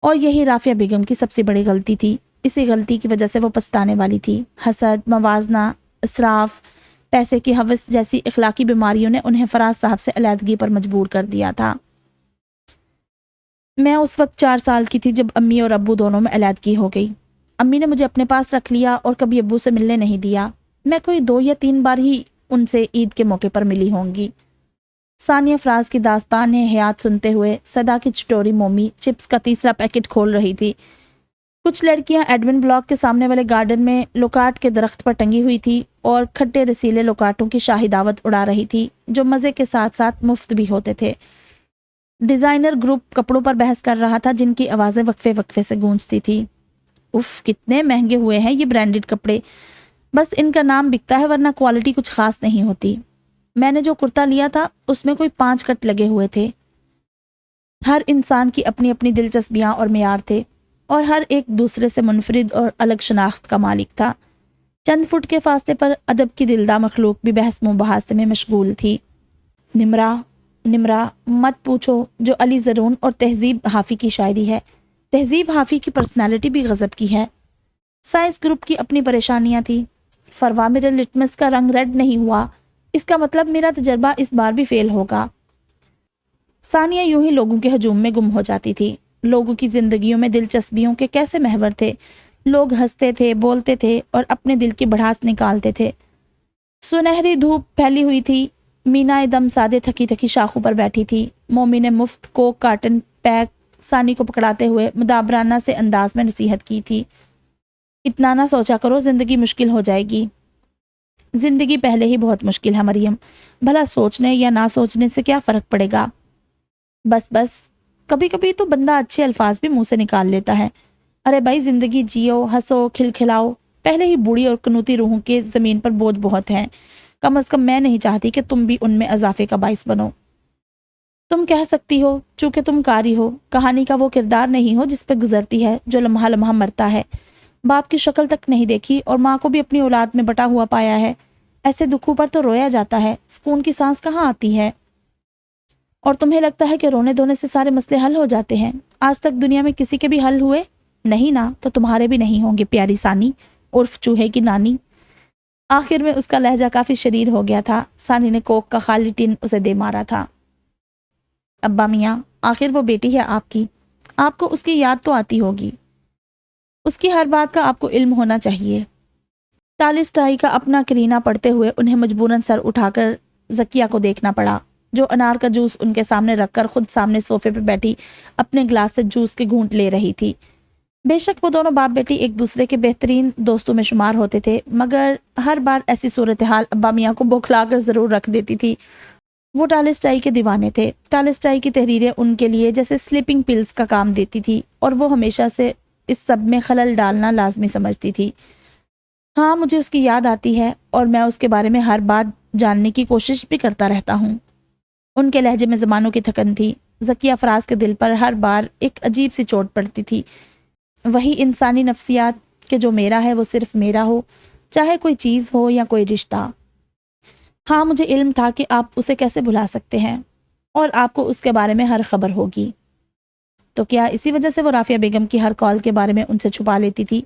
اور یہی رافعہ بیگم کی سب سے بڑی غلطی تھی۔ اسی غلطی کی وجہ سے وہ پچھتانے والی تھی۔ حسد، موازنہ، اسراف، پیسے کی ہوس جیسی اخلاقی بیماریوں نے انہیں فراز صاحب سے علیحدگی پر مجبور کر دیا تھا۔ میں اس وقت 4 سال کی تھی جب امی اور ابو دونوں میں علیحدگی ہو گئی۔ امی نے مجھے اپنے پاس رکھ لیا اور کبھی ابو سے ملنے نہیں دیا۔ میں کوئی 2 یا 3 بار ہی ان سے عید کے موقع پر ملی ہوں گی۔ ثانیہ فراز کی داستان حیات سنتے ہوئے صدا کی چٹوری مومی چپس کا تیسرا پیکٹ کھول رہی تھی۔ کچھ لڑکیاں ایڈمن بلاک کے سامنے والے گارڈن میں لوکاٹ کے درخت پر ٹنگی ہوئی تھی اور کھٹے رسیلے لوکاٹوں کی شاہی دعوت اڑا رہی تھی جو مزے کے ساتھ ساتھ مفت بھی ہوتے تھے۔ ڈیزائنر گروپ کپڑوں پر بحث کر رہا تھا جن کی آوازیں وقفے وقفے سے گونجتی تھی۔ اف، کتنے مہنگے ہوئے ہیں یہ برانڈڈ کپڑے، بس ان کا نام بکتا ہے ورنہ کوالٹی کچھ خاص نہیں ہوتی۔ میں نے جو کرتا لیا تھا اس میں کوئی 5 کٹ لگے ہوئے تھے۔ ہر انسان کی اپنی اپنی دلچسپیاں اور معیار تھے اور ہر ایک دوسرے سے منفرد اور الگ شناخت کا مالک تھا۔ چند فٹ کے فاصلے پر ادب کی دلدار مخلوق بھی بحث مباحثے میں مشغول تھی۔ نمرا مت پوچھو، جو علی زرون اور تہذیب حافی کی شاعری ہے۔ تہذیب حافی کی پرسنالٹی بھی غضب کی ہے۔ سائنس گروپ کی اپنی پریشانیاں تھیں۔ فروا میرے لٹمس کا رنگ ریڈ نہیں ہوا، اس کا مطلب میرا تجربہ اس بار بھی فیل ہوگا۔ ثانیہ یوں ہی لوگوں کے ہجوم میں گم ہو جاتی تھی۔ لوگوں کی زندگیوں میں دلچسپیوں کے کیسے محور تھے۔ لوگ ہنستے تھے، بولتے تھے اور اپنے دل کی بڑھاس نکالتے تھے۔ سنہری دھوپ پھیلی ہوئی تھی۔ مینا دم سادے تھکی تھکی شاخوں پر بیٹھی تھی۔ مومی نے مفت کوک کارٹن پیک ثانی کو پکڑاتے ہوئے مدابرانہ سے انداز میں نصیحت کی تھی۔ اتنا نہ سوچا کرو، زندگی مشکل ہو جائے گی۔ زندگی پہلے ہی بہت مشکل ہے مریم، بھلا سوچنے یا نہ سوچنے سے کیا فرق پڑے گا؟ بس کبھی کبھی تو بندہ اچھے الفاظ بھی منہ سے نکال لیتا ہے۔ ارے بھائی، زندگی جیو، ہنسو، کھلکھلاؤ۔ پہلے ہی بوڑھی اور کنوتی روحوں کے زمین پر بوجھ بہت ہیں۔ کم از کم میں نہیں چاہتی کہ تم بھی ان میں اضافے کا باعث بنو۔ تم کہہ سکتی ہو چونکہ تم قاری ہو، کہانی کا وہ کردار نہیں ہو جس پہ گزرتی ہے، جو لمحہ لمحہ مرتا ہے۔ باپ کی شکل تک نہیں دیکھی اور ماں کو بھی اپنی اولاد میں بٹا ہوا پایا ہے۔ ایسے دکھوں پر تو رویا جاتا ہے، سکون کی سانس کہاں آتی ہے؟ اور تمہیں لگتا ہے کہ رونے دھونے سے سارے مسئلے حل ہو جاتے ہیں؟ آج تک دنیا میں کسی کے بھی حل ہوئے نہیں نا، تو تمہارے بھی نہیں ہوں گے پیاری ثانی عرف چوہے کی نانی۔ آخر میں اس کا لہجہ کافی شریر ہو گیا تھا۔ ثانی نے کوک کا خالی ٹن اسے دے مارا تھا۔ ابا میاں، آخر وہ بیٹی ہے آپ کی، آپ کو اس کی یاد تو آتی ہوگی، اس کی ہر بات کا آپ کو علم ہونا چاہیے۔ ٹالسٹائی کا اپنا کرینہ پڑھتے ہوئے انہیں مجبوراً سر اٹھا کر زکیہ کو دیکھنا پڑا، جو انار کا جوس ان کے سامنے رکھ کر خود سامنے صوفے پہ بیٹھی اپنے گلاس سے جوس کے گھونٹ لے رہی تھی۔ بے شک وہ دونوں باپ بیٹی ایک دوسرے کے بہترین دوستوں میں شمار ہوتے تھے، مگر ہر بار ایسی صورتحال ابا میاں کو بوکھلا کر ضرور رکھ دیتی تھی۔ وہ ٹالسٹائی کے دیوانے تھے۔ ٹالسٹائی کی تحریریں ان کے لیے جیسے سلیپنگ پلز کا کام دیتی تھی اور وہ ہمیشہ سے اس سب میں خلل ڈالنا لازمی سمجھتی تھی۔ ہاں، مجھے اس کی یاد آتی ہے اور میں اس کے بارے میں ہر بات جاننے کی کوشش بھی کرتا رہتا ہوں۔ ان کے لہجے میں زمانوں کی تھکن تھی۔ زکیہ فراز کے دل پر ہر بار ایک عجیب سی چوٹ پڑتی تھی۔ وہی انسانی نفسیات کہ جو میرا ہے وہ صرف میرا ہو، چاہے کوئی چیز ہو یا کوئی رشتہ۔ ہاں، مجھے علم تھا کہ آپ اسے کیسے بھلا سکتے ہیں اور آپ کو اس کے بارے میں ہر خبر ہوگی۔ تو کیا اسی وجہ سے وہ رافعہ بیگم کی ہر کال کے بارے میں ان سے چھپا لیتی تھی؟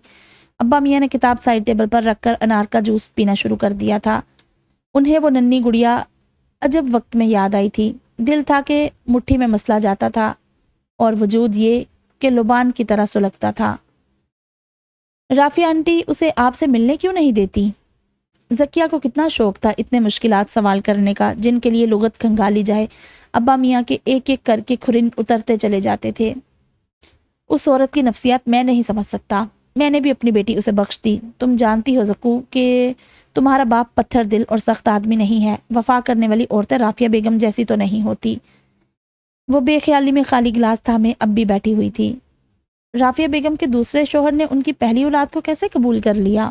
ابا میاں نے کتاب سائڈ ٹیبل پر رکھ کر انار کا جوس پینا شروع کر دیا تھا۔ انہیں وہ ننھی گڑیا عجب وقت میں یاد آئی تھی۔ دل تھا کہ مٹھی میں مسلا جاتا تھا اور وجود یہ کہ لبان کی طرح سلگتا تھا۔ رافعہ آنٹی اسے آپ سے ملنے کیوں نہیں دیتی؟ زکیہ کو کتنا شوق تھا اتنے مشکلات سوال کرنے کا جن کے لیے لغت کھنگالی جائے۔ ابا میاں کے ایک ایک کر کے کھرن اترتے چلے جاتے تھے۔ اس عورت کی نفسیات میں نہیں سمجھ سکتا۔ میں نے بھی اپنی بیٹی اسے بخش دی۔ تم جانتی ہو زکو کہ تمہارا باپ پتھر دل اور سخت آدمی نہیں ہے۔ وفا کرنے والی عورتیں رافعہ بیگم جیسی تو نہیں ہوتی۔ وہ بے خیالی میں خالی گلاس تھامے اب بھی بیٹھی ہوئی تھی۔ رافعہ بیگم کے دوسرے شوہر نے ان کی پہلی اولاد کو کیسے قبول کر لیا؟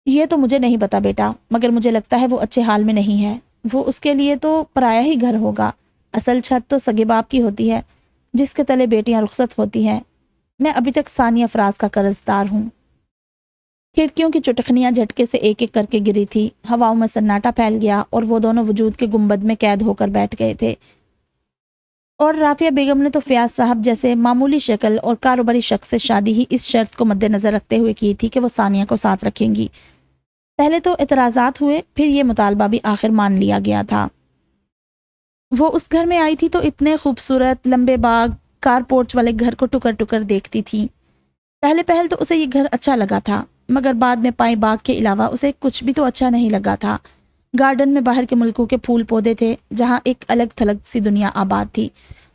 یہ تو مجھے نہیں پتا بیٹا، مگر مجھے لگتا ہے وہ اچھے حال میں نہیں ہے۔ وہ اس کے لیے تو پرایا ہی گھر ہوگا۔ اصل چھت تو سگے باپ کی ہوتی ہے جس کے تلے بیٹیاں رخصت ہوتی ہیں۔ میں ابھی تک ثانیہ فراز کا قرض دار ہوں۔ کھڑکیوں کی چٹخنیاں جھٹکے سے ایک ایک کر کے گری تھی۔ ہواؤں میں سناٹا پھیل گیا اور وہ دونوں وجود کے گنبد میں قید ہو کر بیٹھ گئے تھے۔ اور رافعہ بیگم نے تو فیاض صاحب جیسے معمولی شکل اور کاروباری شخص سے شادی ہی اس شرط کو مد نظر رکھتے ہوئے کی تھی کہ وہ ثانیہ کو ساتھ رکھیں گی۔ پہلے تو اعتراضات ہوئے، پھر یہ مطالبہ بھی آخر مان لیا گیا تھا۔ وہ اس گھر میں آئی تھی تو اتنے خوبصورت لمبے باغ کار پورچ والے گھر کو ٹکر ٹکر دیکھتی تھی۔ پہل تو اسے یہ گھر اچھا لگا تھا، مگر بعد میں پائیں باغ کے علاوہ اسے کچھ بھی تو اچھا نہیں لگا تھا۔ گارڈن میں باہر کے ملکوں کے پھول پودے تھے، جہاں ایک الگ تھلگ سی دنیا آباد تھی۔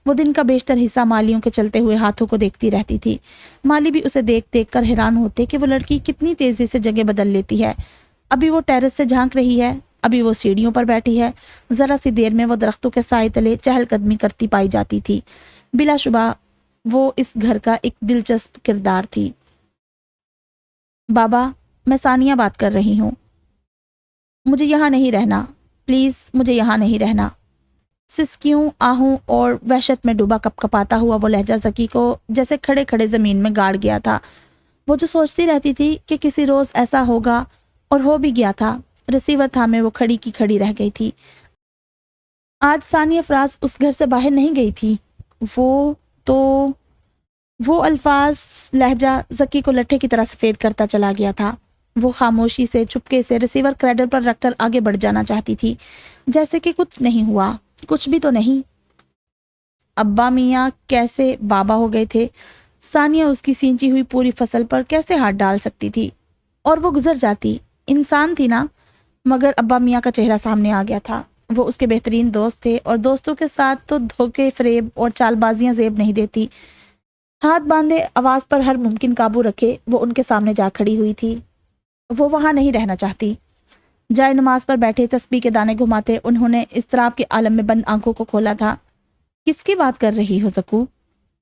وہ دن کا بیشتر حصہ مالیوں کے چلتے ہوئے ہاتھوں کو دیکھتی رہتی تھی۔ مالی بھی اسے دیکھ دیکھ کر حیران ہوتے کہ وہ لڑکی کتنی تیزی سے جگہ بدل لیتی ہے۔ ابھی وہ ٹیرس سے جھانک رہی ہے، ابھی وہ سیڑھیوں پر بیٹھی ہے، ذرا سی دیر میں وہ درختوں کے سائے تلے چہل قدمی کرتی پائی جاتی تھی۔ بلا شبہ وہ اس گھر کا ایک دلچسپ کردار تھی۔ بابا، میں ثانیہ بات کر رہی ہوں، مجھے یہاں نہیں رہنا، پلیز مجھے یہاں نہیں رہنا۔ سسکیوں، آہوں اور وحشت میں ڈوبا کپ کپاتا ہوا وہ لہجہ ذکی کو جیسے کھڑے کھڑے زمین میں گاڑ گیا تھا۔ وہ جو سوچتی رہتی تھی کہ کسی روز ایسا ہوگا، اور ہو بھی گیا تھا۔ ریسیور تھامے وہ کھڑی کی کھڑی رہ گئی تھی۔ آج ثانیہ فراز اس گھر سے باہر نہیں گئی تھی۔ وہ الفاظ، لہجہ ذکی کو لٹھے کی طرح سفید کرتا چلا گیا تھا۔ وہ خاموشی سے چپکے سے ریسیور کریڈر پر رکھ کر آگے بڑھ جانا چاہتی تھی، جیسے کہ کچھ نہیں ہوا، کچھ بھی تو نہیں۔ ابا میاں کیسے بابا ہو گئے تھے؟ ثانیہ اس کی سینچی ہوئی پوری فصل پر کیسے ہاتھ ڈال سکتی تھی؟ اور وہ گزر جاتی، انسان تھی نا۔ مگر ابا میاں کا چہرہ سامنے آ گیا تھا۔ وہ اس کے بہترین دوست تھے، اور دوستوں کے ساتھ تو دھوکے فریب اور چال بازیاں زیب نہیں دیتی۔ ہاتھ باندھے، آواز پر ہر ممکن قابو رکھے، وہ ان کے سامنے جا کھڑی ہوئی تھی۔ وہ وہاں نہیں رہنا چاہتی۔ جائے نماز پر بیٹھے تسبیح کے دانے گھماتے انہوں نے اضطراب کے عالم میں بند آنکھوں کو کھولا تھا۔ کس کی بات کر رہی ہو زکو؟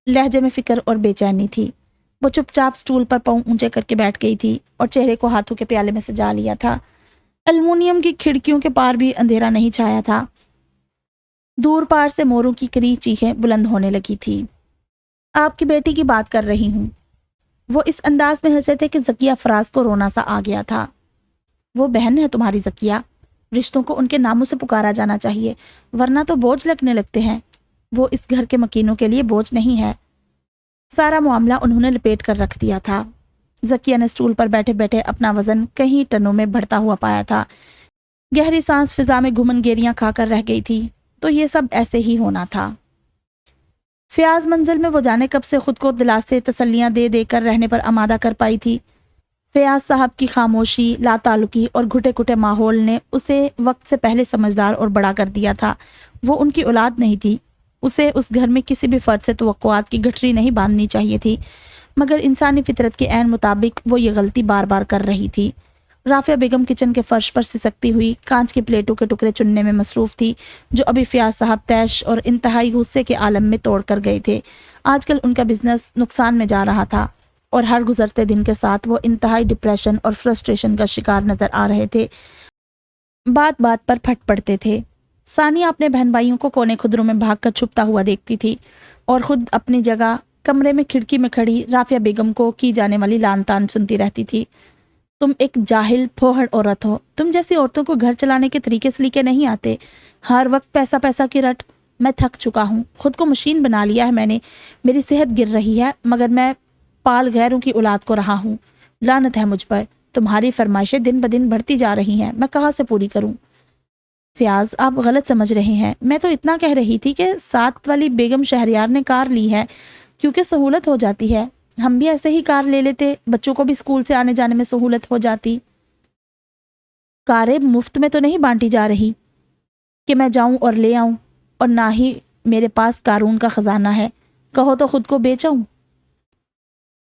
لہجے میں فکر اور بے چینی تھی۔ وہ چپ چاپ سٹول پر پاؤں اونچے کر کے بیٹھ گئی تھی اور چہرے کو ہاتھوں کے پیالے میں سجا لیا تھا۔ المونیم کی کھڑکیوں کے پار بھی اندھیرا نہیں چھایا تھا۔ دور پار سے موروں کی کری چیخیں بلند ہونے لگی تھی۔ آپ کی بیٹی کی بات کر رہی ہوں۔ وہ اس انداز میں ہنسے تھے کہ ذکیہ فراز کو رونا سا آ گیا تھا۔ وہ بہن ہے تمہاری ذکیہ، رشتوں کو ان کے ناموں سے پکارا جانا چاہیے، ورنہ تو بوجھ لگنے لگتے ہیں۔ وہ اس گھر کے مکینوں کے لیے بوجھ نہیں ہے۔ سارا معاملہ انہوں نے لپیٹ کر رکھ دیا تھا۔ ذکیہ نے سٹول پر بیٹھے بیٹھے اپنا وزن کہیں ٹنوں میں بڑھتا ہوا پایا تھا۔ گہری سانس فضا میں گھمن گیریاں کھا کر رہ گئی تھی۔ تو یہ سب ایسے ہی ہونا تھا۔ فیاض منزل میں وہ جانے کب سے خود کو دلاسے تسلیاں دے دے کر رہنے پر آمادہ کر پائی تھی۔ فیاض صاحب کی خاموشی، لا تعلقی اور گھٹے گھٹے ماحول نے اسے وقت سے پہلے سمجھدار اور بڑا کر دیا تھا۔ وہ ان کی اولاد نہیں تھی۔ اسے اس گھر میں کسی بھی فرد سے توقعات کی گٹھری نہیں باندھنی چاہیے تھی، مگر انسانی فطرت کے عین مطابق وہ یہ غلطی بار بار کر رہی تھی۔ رافعہ بیگم کچن کے فرش پر سسکتی ہوئی کانچ کی پلیٹوں کے ٹکڑے چننے میں مصروف تھی، جو ابھی فیاض صاحب تیش اور انتہائی غصے کے عالم میں توڑ کر گئے تھے۔ آج کل ان کا بزنس نقصان میں جا رہا تھا، اور ہر گزرتے دن کے ساتھ وہ انتہائی ڈپریشن اور فرسٹریشن کا شکار نظر آ رہے تھے۔ بات بات پر پھٹ پڑتے تھے۔ ثانیہ اپنے بہن بھائیوں کو کونے خدروں میں بھاگ کر چھپتا ہوا دیکھتی تھی، اور خود اپنی جگہ کمرے میں کھڑکی میں کھڑی رافعہ بیگم کو کی جانے والی لان تان سنتی رہتی تھی۔ تم ایک جاہل پھوہڑ عورت ہو، تم جیسی عورتوں کو گھر چلانے کے طریقے سلیقے نہیں آتے، ہر وقت پیسہ پیسہ کی رٹ۔ میں تھک چکا ہوں، خود کو مشین بنا لیا ہے میں نے، میری صحت گر رہی ہے، مگر میں پال غیروں کی اولاد کو رہا ہوں۔ لعنت ہے مجھ پر، تمہاری فرمائشیں دن بدن بڑھتی جا رہی ہیں، میں کہاں سے پوری کروں؟ فیاض، آپ غلط سمجھ رہے ہیں، میں تو اتنا کہہ رہی تھی کہ ساتھ والی بیگم شہریار نے کار لی ہے کیونکہ سہولت ہو جاتی ہے، ہم بھی ایسے ہی کار لے لیتے، بچوں کو بھی اسکول سے آنے جانے میں سہولت ہو جاتی۔ کاریں مفت میں تو نہیں بانٹی جا رہی کہ میں جاؤں اور لے آؤں، اور نہ ہی میرے پاس قارون کا خزانہ ہے، کہو تو خود کو بیچوں۔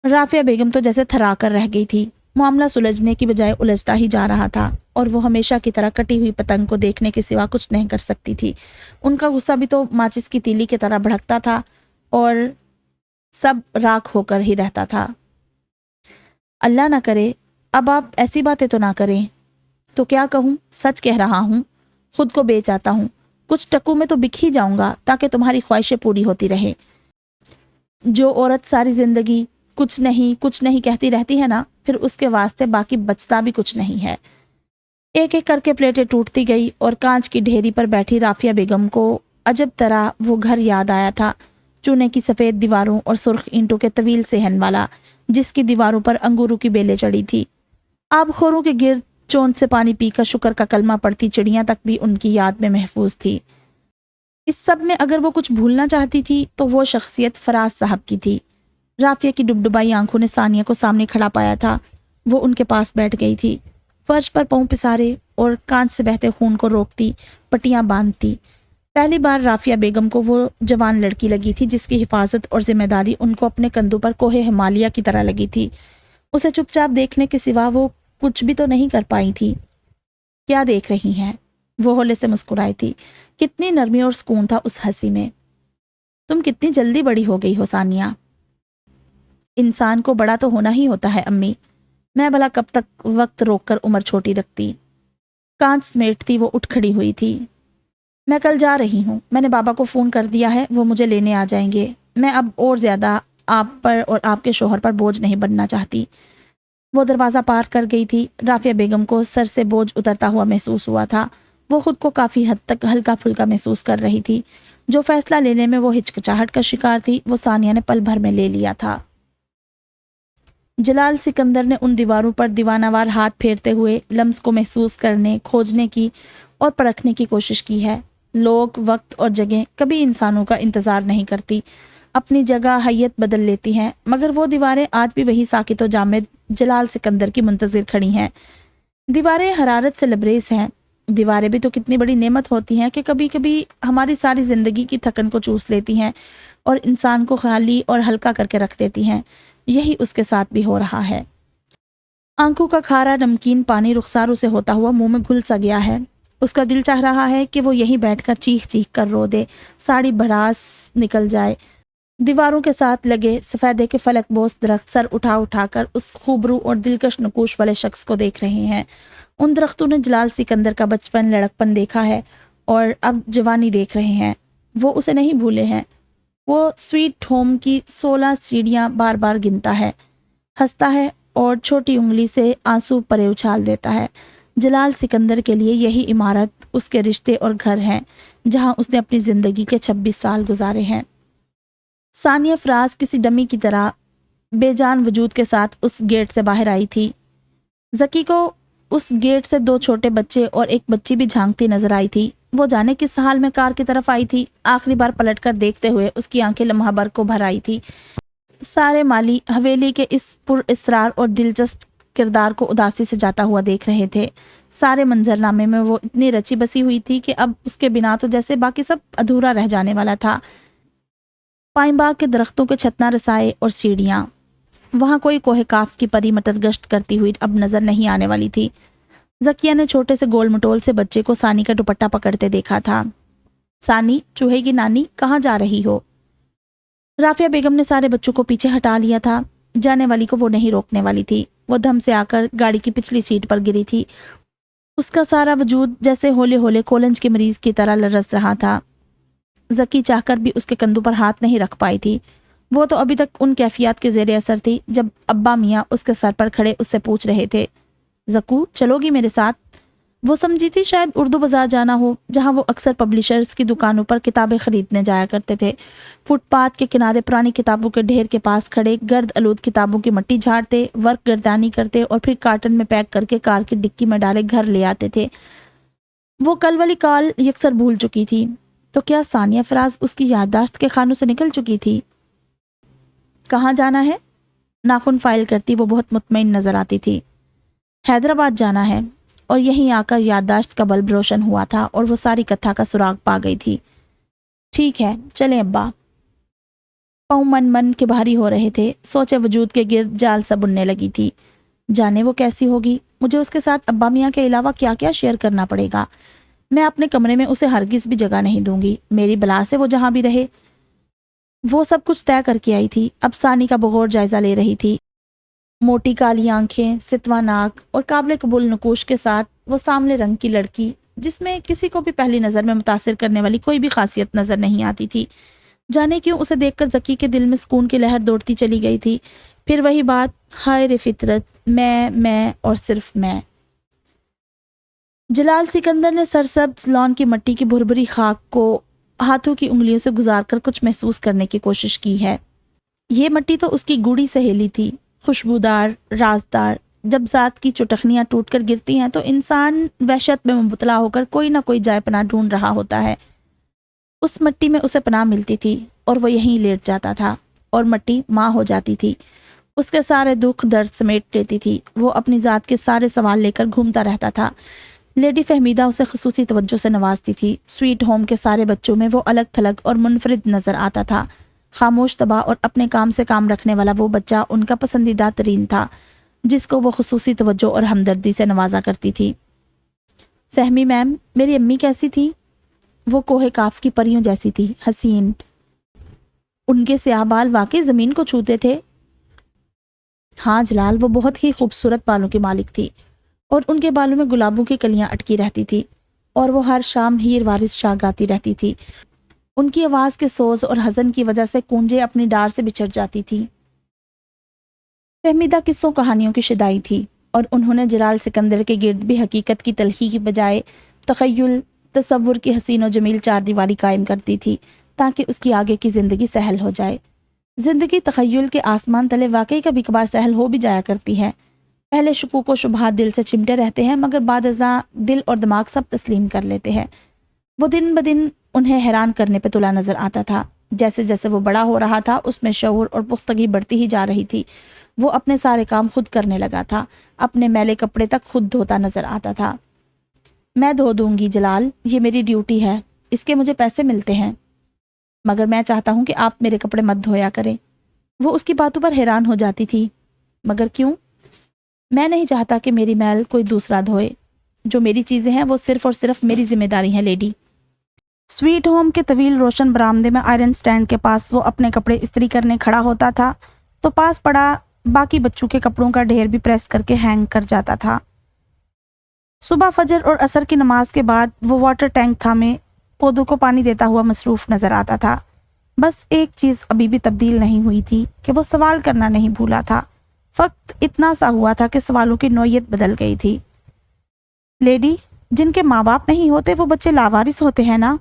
رافعہ بیگم تو جیسے تھرا کر رہ گئی تھی۔ معاملہ سلجھنے کی بجائے الجھتا ہی جا رہا تھا، اور وہ ہمیشہ کی طرح کٹی ہوئی پتنگ کو دیکھنے کے سوا کچھ نہیں کر سکتی تھی۔ ان کا غصہ بھی تو ماچس کی تیلی کی طرح بھڑکتا تھا، اور سب راکھ ہو کر ہی رہتا تھا۔ اللہ نہ کرے اب آپ ایسی باتیں تو نہ کریں۔ تو کیا کہوں؟ سچ کہہ رہا ہوں، خود کو بیچ آتا ہوں، کچھ ٹکوں میں تو بک ہی جاؤں گا تاکہ تمہاری خواہشیں پوری ہوتی رہے۔ جو عورت ساری زندگی کچھ نہیں کہتی رہتی ہے نا، پھر اس کے واسطے باقی بچتا بھی کچھ نہیں ہے۔ ایک ایک کر کے پلیٹیں ٹوٹتی گئی، اور کانچ کی ڈھیری پر بیٹھی رافعہ بیگم کو عجب طرح وہ گھر یاد آیا تھا، چونے کی سفید دیواروں اور سرخ اینٹوں کے طویل صحن والا، جس کی دیواروں پر انگوروں کی بیلیں چڑھی تھی۔ آب خوروں کے گرد چونچ سے پانی پی کر شکر کا کلمہ پڑتی چڑیاں تک بھی ان کی یاد میں محفوظ تھی۔ اس سب میں اگر وہ کچھ بھولنا چاہتی تھی تو وہ شخصیت فراز صاحب کی تھی۔ رافعہ کی ڈبڈبائی آنکھوں نے ثانیہ کو سامنے کھڑا پایا تھا۔ وہ ان کے پاس بیٹھ گئی تھی۔ فرش پر پاؤں پسارے اور کانچ سے بہتے خون کو روکتی، پٹیاں باندھتی۔ پہلی بار رافیہ بیگم کو وہ جوان لڑکی لگی تھی جس کی حفاظت اور ذمہ داری ان کو اپنے کندھوں پر کوہ ہمالیہ کی طرح لگی تھی۔ اسے چپ چاپ دیکھنے کے سوا وہ کچھ بھی تو نہیں کر پائی تھی۔ کیا دیکھ رہی ہیں؟ وہ ہولے سے مسکرائی تھی۔ کتنی نرمی اور سکون تھا اس ہنسی میں۔ تم کتنی جلدی بڑی ہو گئی ہو ثانیہ۔ انسان کو بڑا تو ہونا ہی ہوتا ہے امی، میں بھلا کب تک وقت روک کر عمر چھوٹی رکھتی۔ کانچ سمیٹتی وہ اٹھ کھڑی ہوئی تھی۔ میں کل جا رہی ہوں، میں نے بابا کو فون کر دیا ہے، وہ مجھے لینے آ جائیں گے۔ میں اب اور زیادہ آپ پر اور آپ کے شوہر پر بوجھ نہیں بننا چاہتی۔ وہ دروازہ پار کر گئی تھی۔ رافیہ بیگم کو سر سے بوجھ اترتا ہوا محسوس ہوا تھا۔ وہ خود کو کافی حد تک ہلکا پھلکا محسوس کر رہی تھی۔ جو فیصلہ لینے میں وہ ہچکچاہٹ کا شکار تھی، وہ ثانیہ نے پل بھر میں لے لیا تھا۔ جلال سکندر نے ان دیواروں پر دیوانہ وار ہاتھ پھیرتے ہوئے لمس کو محسوس کرنے، کھوجنے کی اور پرکھنے کی کوشش کی ہے۔ لوگ، وقت اور جگہ کبھی انسانوں کا انتظار نہیں کرتی، اپنی جگہ حیت بدل لیتی ہیں، مگر وہ دیواریں آج بھی وہی ساکت و جامد جلال سکندر کی منتظر کھڑی ہیں۔ دیواریں حرارت سے لبریز ہیں۔ دیواریں بھی تو کتنی بڑی نعمت ہوتی ہیں کہ کبھی کبھی ہماری ساری زندگی کی تھکن کو چوس لیتی ہیں اور انسان کو خالی اور ہلکا کر کے رکھ دیتی ہیں۔ یہی اس کے ساتھ بھی ہو رہا ہے۔ آنکھوں کا کھارا نمکین پانی رخساروں سے ہوتا ہوا منہ میں گھل سا گیا ہے۔ اس کا دل چاہ رہا ہے کہ وہ یہیں بیٹھ کر چیخ چیخ کر رو دے، ساڑی بھڑاس نکل جائے۔ دیواروں کے ساتھ لگے سفیدے کے فلک بوس درخت سر اٹھا اٹھا کر اس خوبرو اور دلکش نقوش والے شخص کو دیکھ رہے ہیں۔ ان درختوں نے جلال سکندر کا بچپن، لڑکپن دیکھا ہے اور اب جوانی دیکھ رہے ہیں۔ وہ اسے نہیں بھولے ہیں۔ وہ سویٹ ہوم کی 16 سیڑھیاں بار بار گنتا ہے، ہنستا ہے اور چھوٹی انگلی سے آنسو پرے اچھال دیتا ہے۔ جلال سکندر کے لیے یہی عمارت اس کے رشتے اور گھر ہیں جہاں اس نے اپنی زندگی کے 26 سال گزارے ہیں۔ ثانیہ فراز کسی ڈمی کی طرح بے جان وجود کے ساتھ اس گیٹ سے باہر آئی تھی۔ ذکی کو اس گیٹ سے 2 چھوٹے بچے اور ایک بچی بھی جھانکتی نظر آئی تھی۔ وہ جانے کس حال میں کار کی طرف آئی تھی، آخری بار پلٹ کر دیکھتے ہوئے اس کی آنکھیں لمحہ بھر کو بھر آئی تھی۔ سارے مالی حویلی کے اس پر اسرار اور دلچسپ کردار کو اداسی سے جاتا ہوا دیکھ رہے تھے۔ سارے منظرنامے میں وہ اتنی رچی بسی ہوئی تھی کہ اب اس کے بنا تو جیسے باقی سب ادھورا رہ جانے والا تھا۔ پائیں باغ کے درختوں کے چھتنا رسائے اور سیڑھیاں، وہاں کوئی کوہ کاف کی پری مٹر گشت کرتی ہوئی اب نظر نہیں آنے والی تھی۔ ذکیہ نے چھوٹے سے گول مٹول سے بچے کو ثانی کا دوپٹہ پکڑتے دیکھا تھا۔ ثانی، چوہے کی نانی، کہاں جا رہی ہو؟ رافیہ بیگم نے سارے بچوں کو پیچھے ہٹا لیا تھا۔ جانے والی کو وہ نہیں روکنے والی تھی۔ وہ دھم سے آ کر گاڑی کی پچھلی سیٹ پر گری تھی۔ اس کا سارا وجود جیسے ہولے ہولے کولنج کے مریض کی طرح لرز رہا تھا۔ ذکی چاہ کر بھی اس کے کندھوں پر ہاتھ نہیں رکھ پائی تھی۔ وہ تو ابھی تک ان کیفیات کے زیر اثر تھی جب ابا میاں اس کے سر پر کھڑے اس سے پوچھ رہے تھے، زکو چلو گی میرے ساتھ؟ وہ سمجھی تھی شاید اردو بازار جانا ہو جہاں وہ اکثر پبلشرز کی دکانوں پر کتابیں خریدنے جایا کرتے تھے۔ فٹ پاتھ کے کنارے پرانی کتابوں کے ڈھیر کے پاس کھڑے گرد آلود کتابوں کی مٹی جھاڑتے، ورق گردانی کرتے اور پھر کارٹن میں پیک کر کے کار کی ڈکی میں ڈالے گھر لے آتے تھے۔ وہ کل والی کال یکسر بھول چکی تھی۔ تو کیا ثانیہ فراز اس کی یادداشت کے خانوں سے نکل چکی تھی؟ کہاں جانا ہے؟ ناخن فائل کرتی وہ بہت مطمئن نظر آتی تھی۔ حیدرآباد جانا ہے، اور یہیں آ کر یادداشت کا بلب روشن ہوا تھا اور وہ ساری کتھا کا سراغ پا گئی تھی۔ ٹھیک ہے چلیں ابا۔ پاؤں من کے بھاری ہو رہے تھے، سوچے وجود کے گرد جال سا بننے لگی تھی۔ جانے وہ کیسی ہوگی، مجھے اس کے ساتھ ابا میاں کے علاوہ کیا کیا شیئر کرنا پڑے گا۔ میں اپنے کمرے میں اسے ہرگز بھی جگہ نہیں دوں گی، میری بلا سے وہ جہاں بھی رہے۔ وہ سب کچھ طے کر کے آئی تھی، اب ثانی کا بغور جائزہ لے رہی تھی۔ موٹی کالی آنکھیں، ستواں ناک اور قابل قبول نقوش کے ساتھ وہ سامنے رنگ کی لڑکی، جس میں کسی کو بھی پہلی نظر میں متاثر کرنے والی کوئی بھی خاصیت نظر نہیں آتی تھی۔ جانے کیوں اسے دیکھ کر ذکی کے دل میں سکون کی لہر دوڑتی چلی گئی تھی۔ پھر وہی بات، ہائے رے فطرت، میں اور صرف میں۔ جلال سکندر نے سرسبز لان کی مٹی کی بھربھری خاک کو ہاتھوں کی انگلیوں سے گزار کر کچھ محسوس کرنے کی کوشش کی ہے۔ یہ مٹی تو اس کی گوڑی سہیلی تھی، خوشبودار، رازدار۔ جب ذات کی چٹخنیاں ٹوٹ کر گرتی ہیں تو انسان وحشت میں مبتلا ہو کر کوئی نہ کوئی جائے پناہ ڈھونڈ رہا ہوتا ہے۔ اس مٹی میں اسے پناہ ملتی تھی اور وہ یہیں لیٹ جاتا تھا اور مٹی ماں ہو جاتی تھی۔ اس کے سارے دکھ درد سمیٹ لیتی تھی۔ وہ اپنی ذات کے سارے سوال لے کر گھومتا رہتا تھا۔ لیڈی فہمیدہ اسے خصوصی توجہ سے نوازتی تھی۔ سویٹ ہوم کے سارے بچوں میں وہ الگ تھلگ اور منفرد نظر آتا تھا۔ خاموش طبع اور اپنے کام سے کام رکھنے والا وہ بچہ ان کا پسندیدہ ترین تھا، جس کو وہ خصوصی توجہ اور ہمدردی سے نوازا کرتی تھی۔ فہمی میم، میری امی کیسی تھی؟ وہ کوہ کاف کی پریوں جیسی تھی، حسین۔ ان کے سیاہ بال واقعی زمین کو چھوتے تھے۔ ہاں جلال، وہ بہت ہی خوبصورت بالوں کی مالک تھی، اور ان کے بالوں میں گلابوں کی کلیاں اٹکی رہتی تھی، اور وہ ہر شام ہیر وارث شاہ گاتی رہتی تھی۔ ان کی آواز کے سوز اور حزن کی وجہ سے کونجیں اپنی ڈار سے بچھڑ جاتی تھی۔ فہمیدہ قصوں کہانیوں کی شدائی تھی، اور انہوں نے جلال سکندر کے گرد بھی حقیقت کی تلخی کی بجائے تخیل، تصور کی حسین و جمیل چار دیواری قائم کرتی تھی تاکہ اس کی آگے کی زندگی سہل ہو جائے۔ زندگی تخیل کے آسمان تلے واقعی کبھی کبھار سہل ہو بھی جایا کرتی ہے۔ پہلے شکوک و شبہات دل سے چمٹے رہتے ہیں، مگر بعد ازاں دل اور دماغ سب تسلیم کر لیتے ہیں۔ وہ دن بدن انہیں حیران کرنے پہ تلا نظر آتا تھا۔ جیسے جیسے وہ بڑا ہو رہا تھا، اس میں شعور اور پختگی بڑھتی ہی جا رہی تھی۔ وہ اپنے سارے کام خود کرنے لگا تھا، اپنے میلے کپڑے تک خود دھوتا نظر آتا تھا۔ میں دھو دوں گی جلال، یہ میری ڈیوٹی ہے، اس کے مجھے پیسے ملتے ہیں، مگر میں چاہتا ہوں کہ آپ میرے کپڑے مت دھویا کریں۔ وہ اس کی باتوں پر حیران ہو جاتی تھی۔ مگر کیوں؟ میں نہیں چاہتا کہ میری میل کوئی دوسرا دھوئے۔ جو میری چیزیں ہیں وہ صرف اور صرف میری ذمہ داری ہیں لیڈی۔ سویٹ ہوم کے طویل روشن برآمدے میں آئرن سٹینڈ کے پاس وہ اپنے کپڑے استری کرنے کھڑا ہوتا تھا تو پاس پڑا باقی بچوں کے کپڑوں کا ڈھیر بھی پریس کر کے ہینگ کر جاتا تھا۔ صبح فجر اور عصر کی نماز کے بعد وہ واٹر ٹینک تھامے پودوں کو پانی دیتا ہوا مصروف نظر آتا تھا۔ بس ایک چیز ابھی بھی تبدیل نہیں ہوئی تھی کہ وہ سوال کرنا نہیں بھولا تھا۔ فقط اتنا سا ہوا تھا کہ سوالوں کی نوعیت بدل گئی تھی۔ لیڈی، جن کے ماں باپ نہیں ہوتے وہ بچے لاوارث ہوتے ہیں نا؟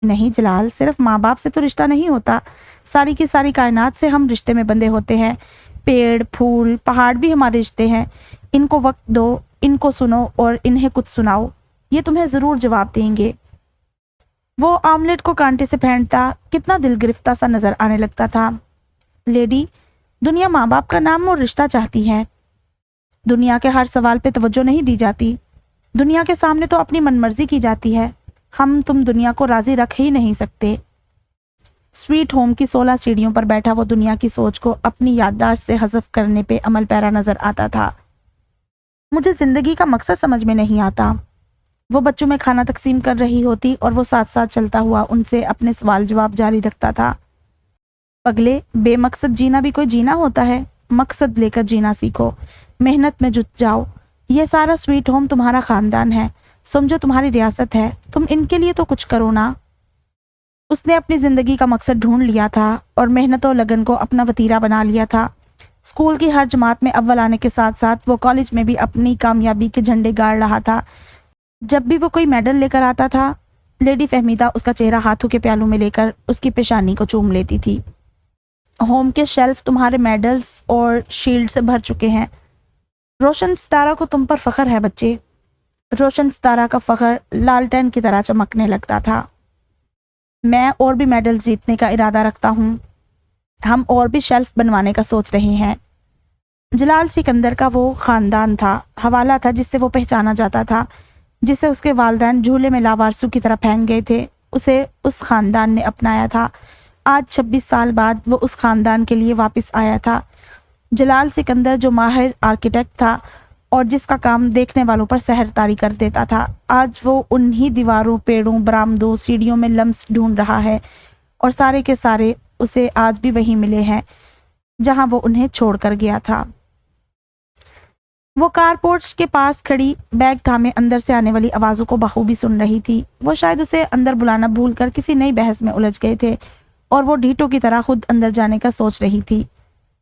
نہیں جلال، صرف ماں باپ سے تو رشتہ نہیں ہوتا، ساری کی ساری کائنات سے ہم رشتے میں بندھے ہوتے ہیں۔ پیڑ، پھول، پہاڑ بھی ہمارے رشتے ہیں۔ ان کو وقت دو، ان کو سنو اور انہیں کچھ سناؤ، یہ تمہیں ضرور جواب دیں گے۔ وہ آملیٹ کو کانٹے سے پھینٹتا کتنا دل گرفتہ سا نظر آنے لگتا تھا۔ لیڈی، دنیا ماں باپ کا نام اور رشتہ چاہتی ہے۔ دنیا کے ہر سوال پہ توجہ نہیں دی جاتی۔ دنیا کے سامنے تو اپنی من مرضی کی جاتی ہے۔ ہم تم دنیا کو راضی رکھ ہی نہیں سکتے۔ سویٹ ہوم کی 16 سیڑھیوں پر بیٹھا وہ دنیا کی سوچ کو اپنی یادداشت سے حذف کرنے پہ عمل پیرا نظر آتا تھا۔ مجھے زندگی کا مقصد سمجھ میں نہیں آتا۔ وہ بچوں میں کھانا تقسیم کر رہی ہوتی اور وہ ساتھ ساتھ چلتا ہوا ان سے اپنے سوال جواب جاری رکھتا تھا۔ پگلے، بے مقصد جینا بھی کوئی جینا ہوتا ہے؟ مقصد لے کر جینا سیکھو، محنت میں جٹ جاؤ۔ یہ سارا سویٹ ہوم تمہارا خاندان ہے، سمجھو تمہاری ریاست ہے، تم ان کے لیے تو کچھ کرو نا۔ اس نے اپنی زندگی کا مقصد ڈھونڈ لیا تھا اور محنت و لگن کو اپنا وتیرہ بنا لیا تھا۔ اسکول کی ہر جماعت میں اول آنے کے ساتھ ساتھ وہ کالج میں بھی اپنی کامیابی کے جھنڈے گاڑ رہا تھا۔ جب بھی وہ کوئی میڈل لے کر آتا تھا، لیڈی فہمیدہ اس کا چہرہ ہاتھوں کے پیالوں میں لے کر اس کی پیشانی کو چوم لیتی تھی۔ ہوم کے شیلف تمہارے میڈلز اور شیلڈ سے بھر چکے ہیں۔ روشن ستارہ کو تم پر فخر ہے بچے۔ روشن ستارہ کا فخر لالٹین کی طرح چمکنے لگتا تھا۔ میں اور بھی میڈل جیتنے کا ارادہ رکھتا ہوں۔ ہم اور بھی شیلف بنوانے کا سوچ رہے ہیں۔ جلال سکندر کا وہ خاندان تھا، حوالہ تھا جس سے وہ پہچانا جاتا تھا، جسے اس کے والدین جھولے میں لاوارثوں کی طرح پھینک گئے تھے، اسے اس خاندان نے اپنایا تھا۔ آج 26 سال بعد وہ اس خاندان کے لیے واپس آیا تھا۔ جلال سکندر جو ماہر آرکیٹیکٹ تھا اور جس کا کام دیکھنے والوں پر سحر طاری کر دیتا تھا، آج وہ انہی دیواروں، پیڑوں، برآمدوں، سیڑھیوں میں لمس ڈھونڈ رہا ہے، اور سارے کے سارے اسے آج بھی وہیں ملے ہیں جہاں وہ انہیں چھوڑ کر گیا تھا۔ وہ کار پورچ کے پاس کھڑی بیگ تھامے اندر سے آنے والی آوازوں کو بخوبی سن رہی تھی۔ وہ شاید اسے اندر بلانا بھول کر کسی نئی بحث میں الجھ گئے تھے اور وہ ڈھیٹوں کی طرح خود اندر جانے کا سوچ رہی تھی۔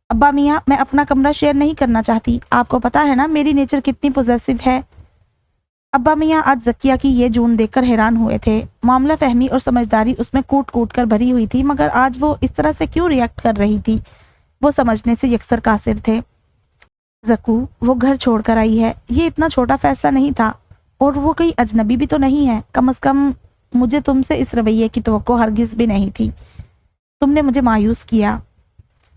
ابا میاں، میں اپنا کمرہ شیئر نہیں کرنا چاہتی، آپ کو پتا ہے نا میری نیچر کتنی پوزیسو ہے۔ ابا میاں آج زکیہ کی یہ جون دیکھ کر حیران ہوئے تھے۔ معاملہ فہمی اور سمجھداری اس میں کوٹ کوٹ کر بھری ہوئی تھی، مگر آج وہ اس طرح سے کیوں ریئیکٹ کر رہی تھی، وہ سمجھنے سے یکسر قاصر تھے۔ زکو، وہ گھر چھوڑ کر آئی ہے، یہ اتنا چھوٹا فیصلہ نہیں تھا، اور وہ کوئی اجنبی بھی تو نہیں ہے۔ کم از کم مجھے تم سے اس رویے کی توقع ہرگز بھی نہیں تھی۔ تم نے مجھے مایوس کیا۔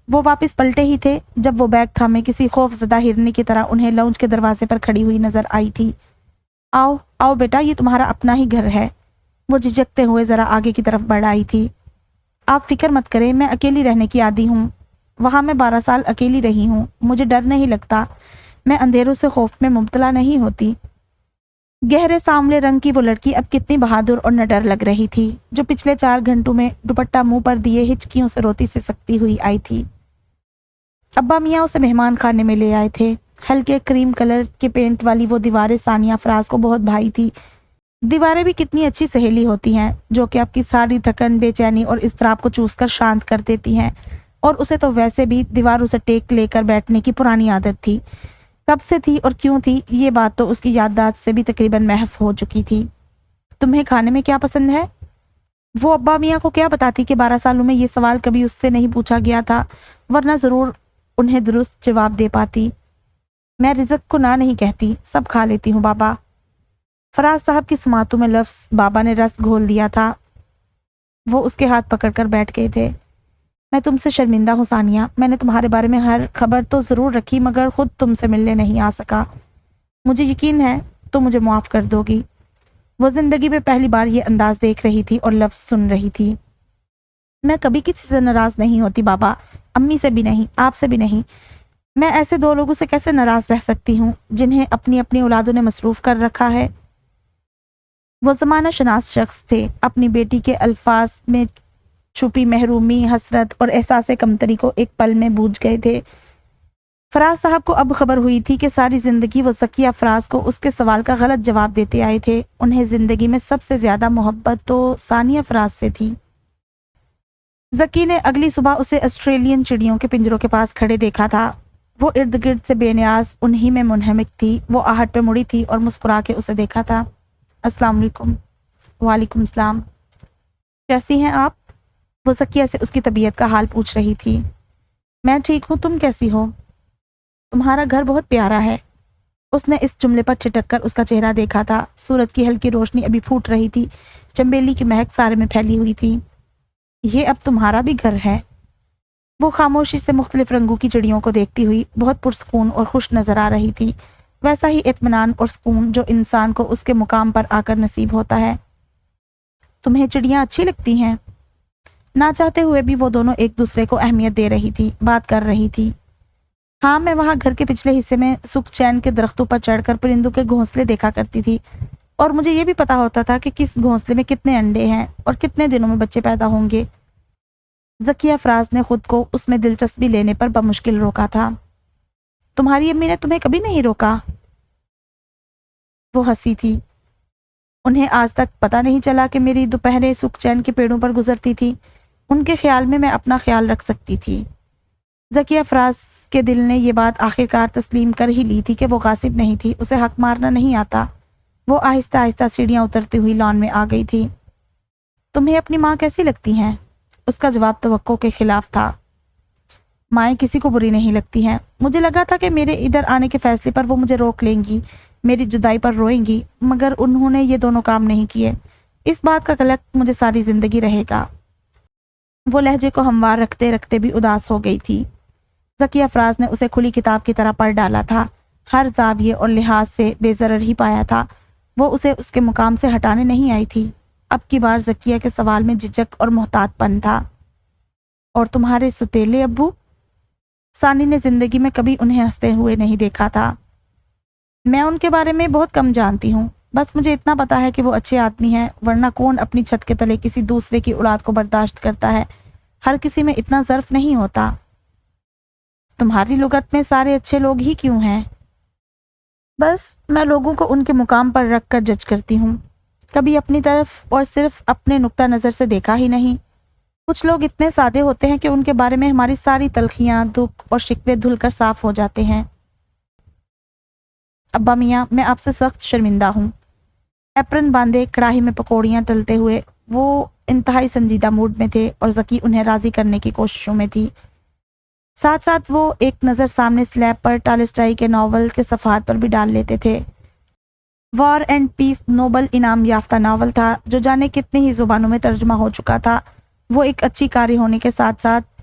وہ واپس پلٹے ہی تھے جب وہ بیگ تھامے کسی خوف زدہ ہرنی کی طرح انہیں لاؤنج کے دروازے پر کھڑی ہوئی نظر آئی تھی۔ آؤ آؤ بیٹا، یہ تمہارا اپنا ہی گھر ہے۔ وہ جھجکتے ہوئے ذرا آگے کی طرف بڑھ آئی تھی۔ آپ فکر مت کریں، میں اکیلی رہنے کی عادی ہوں، وہاں میں 12 سال اکیلی رہی ہوں، مجھے ڈر نہیں لگتا، میں اندھیروں سے خوف میں مبتلا نہیں ہوتی۔ گہرے سانولے رنگ کی وہ لڑکی اب کتنی بہادر اور نڈر لگ رہی تھی، جو پچھلے 4 گھنٹوں میں دوپٹہ منہ پر دیے ہچکیوں سے روتی سے سکتی ہوئی آئی تھی۔ ابا میاں اسے مہمان خانے میں لے آئے تھے۔ ہلکے کریم کلر کے پینٹ والی وہ دیواریں ثانیہ افراز کو بہت بھائی تھی۔ دیواریں بھی کتنی اچھی سہیلی ہوتی ہیں، جو کہ آپ کی ساری تھکن، بے چینی اور اضطراب کو چوس کر شانت کر دیتی ہیں، اور اسے تو ویسے بھی دیواروں سے ٹیک لے کر بیٹھنے کی پرانی عادت تھی۔ کب سے تھی اور کیوں تھی، یہ بات تو اس کی یادداشت سے بھی تقریباً محو ہو چکی تھی۔ تمہیں کھانے میں کیا پسند ہے؟ وہ ابا میاں کو کیا بتاتی کہ 12 سالوں میں یہ سوال کبھی اس سے نہیں پوچھا گیا تھا، ورنہ ضرور انہیں درست جواب دے پاتی۔ میں رزق کو نہ نہیں کہتی، سب کھا لیتی ہوں بابا۔ فراز صاحب کی سماعتوں میں لفظ بابا نے رس گھول دیا تھا۔ وہ اس کے ہاتھ پکڑ کر بیٹھ گئے تھے۔ میں تم سے شرمندہ ہوں ثانیہ، میں نے تمہارے بارے میں ہر خبر تو ضرور رکھی مگر خود تم سے ملنے نہیں آ سکا۔ مجھے یقین ہے تم مجھے معاف کر دو گی۔ وہ زندگی میں پہلی بار یہ انداز دیکھ رہی تھی اور لفظ سن رہی تھی۔ میں کبھی کسی سے ناراض نہیں ہوتی بابا، امی سے بھی نہیں، آپ سے بھی نہیں۔ میں ایسے 2 لوگوں سے کیسے ناراض رہ سکتی ہوں جنہیں اپنی اپنی اولادوں نے مصروف کر رکھا ہے۔ وہ زمانہ شناس شخص تھے، اپنی بیٹی کے الفاظ میں چھپی محرومی، حسرت اور احساس کمتری کو ایک پل میں بوجھ گئے تھے۔ فراز صاحب کو اب خبر ہوئی تھی کہ ساری زندگی وہ ذکیہ افراز کو اس کے سوال کا غلط جواب دیتے آئے تھے۔ انہیں زندگی میں سب سے زیادہ محبت تو ثانیہ افراز سے تھی۔ ذکی نے اگلی صبح اسے آسٹریلین چڑیوں کے پنجروں کے پاس کھڑے دیکھا تھا۔ وہ ارد گرد سے بے نیاز انہی میں منہمک تھی۔ وہ آہٹ پہ مڑی تھی اور مسکرا کے اسے دیکھا تھا۔ السلام علیکم۔ وعلیکم السلام۔ کیسی ہیں آپ؟ وہ ذکیہ سے اس کی طبیعت کا حال پوچھ رہی تھی۔ میں ٹھیک ہوں، تم کیسی ہو؟ تمہارا گھر بہت پیارا ہے۔ اس نے اس جملے پر ٹھٹک کر اس کا چہرہ دیکھا تھا۔ سورج کی ہلکی روشنی ابھی پھوٹ رہی تھی، چنبیلی کی مہک سارے میں پھیلی ہوئی تھی۔ یہ اب تمہارا بھی گھر ہے؟ وہ خاموشی سے مختلف رنگوں کی چڑیوں کو دیکھتی ہوئی بہت پرسکون اور خوش نظر آ رہی تھی، ویسا ہی اطمینان اور سکون جو انسان کو اس کے مقام پر آ کر نصیب ہوتا ہے۔ تمہیں چڑیاں اچھی لگتی ہیں؟ نہ چاہتے ہوئے بھی وہ دونوں ایک دوسرے کو اہمیت دے رہی تھی، بات کر رہی تھی۔ ہاں، میں وہاں گھر کے پچھلے حصے میں سکھ چین کے درختوں پر چڑھ کر پرندوں کے گھونسلے دیکھا کرتی تھی، اور مجھے یہ بھی پتا ہوتا تھا کہ کس گھونسلے میں کتنے انڈے ہیں اور کتنے دنوں میں بچے پیدا ہوں گے۔ ذکیہ افراز نے خود کو اس میں دلچسپی لینے پر بمشکل روکا تھا۔ تمہاری امی نے تمہیں کبھی نہیں روکا؟ وہ ہنسی تھی۔ انہیں آج تک پتہ نہیں چلا کہ میری دوپہریں سکھ چین کے پیڑوں پر گزرتی تھی۔ ان کے خیال میں اپنا خیال رکھ سکتی تھی۔ ذکیہ افراز کے دل نے یہ بات آخرکار تسلیم کر ہی لی تھی کہ وہ غاصب نہیں تھی، اسے حق مارنا نہیں آتا۔ وہ آہستہ آہستہ سیڑھیاں اترتی ہوئی لان میں آ گئی تھی۔ تمہیں اپنی ماں کیسی لگتی ہیں؟ اس کا جواب توقع کے خلاف تھا۔ مائیں کسی کو بری نہیں لگتی ہیں۔ مجھے لگا تھا کہ میرے ادھر آنے کے فیصلے پر وہ مجھے روک لیں گی، میری جدائی پر روئیں گی، مگر انہوں نے یہ دونوں کام نہیں کیے۔ اس بات کا قلق مجھے ساری زندگی رہے گا۔ وہ لہجے کو ہموار رکھتے رکھتے بھی اداس ہو گئی تھی۔ ذکیہ افراز نے اسے کھلی کتاب کی طرح پڑھ ڈالا تھا، ہر زاویے اور لحاظ سے بے ضرر ہی پایا تھا۔ وہ اسے اس کے مقام سے ہٹانے نہیں آئی تھی۔ اب کی بار ذکیہ کے سوال میں جھجک اور محتاط پن تھا۔ اور تمہارے ستیلے ابو؟ ثانی نے زندگی میں کبھی انہیں ہنستے ہوئے نہیں دیکھا تھا۔ میں ان کے بارے میں بہت کم جانتی ہوں، بس مجھے اتنا پتا ہے کہ وہ اچھے آدمی ہیں، ورنہ کون اپنی چھت کے تلے کسی دوسرے کی اولاد کو برداشت کرتا ہے؟ ہر کسی میں اتنا ظرف نہیں ہوتا۔ تمہاری لغت میں سارے اچھے لوگ ہی کیوں ہیں؟ بس میں لوگوں کو ان کے مقام پر رکھ کر جج کرتی ہوں، کبھی اپنی طرف اور صرف اپنے نقطہ نظر سے دیکھا ہی نہیں۔ کچھ لوگ اتنے سادے ہوتے ہیں کہ ان کے بارے میں ہماری ساری تلخیاں، دکھ اور شکوے دھل کر صاف ہو جاتے ہیں۔ ابا میاں، میں آپ سے سخت شرمندہ ہوں۔ ایپرن باندھے کڑاہی میں پکوڑیاں تلتے ہوئے وہ انتہائی سنجیدہ موڈ میں تھے اور ذکی انہیں راضی کرنے کی کوششوں میں تھی۔ ساتھ ساتھ وہ ایک نظر سامنے سلیب پر ٹالسٹائی کے ناول کے صفحات پر بھی ڈال لیتے تھے۔ وار اینڈ پیس نوبل انعام یافتہ ناول تھا جو جانے کتنی ہی زبانوں میں ترجمہ ہو چکا تھا۔ وہ ایک اچھی قاری ہونے کے ساتھ ساتھ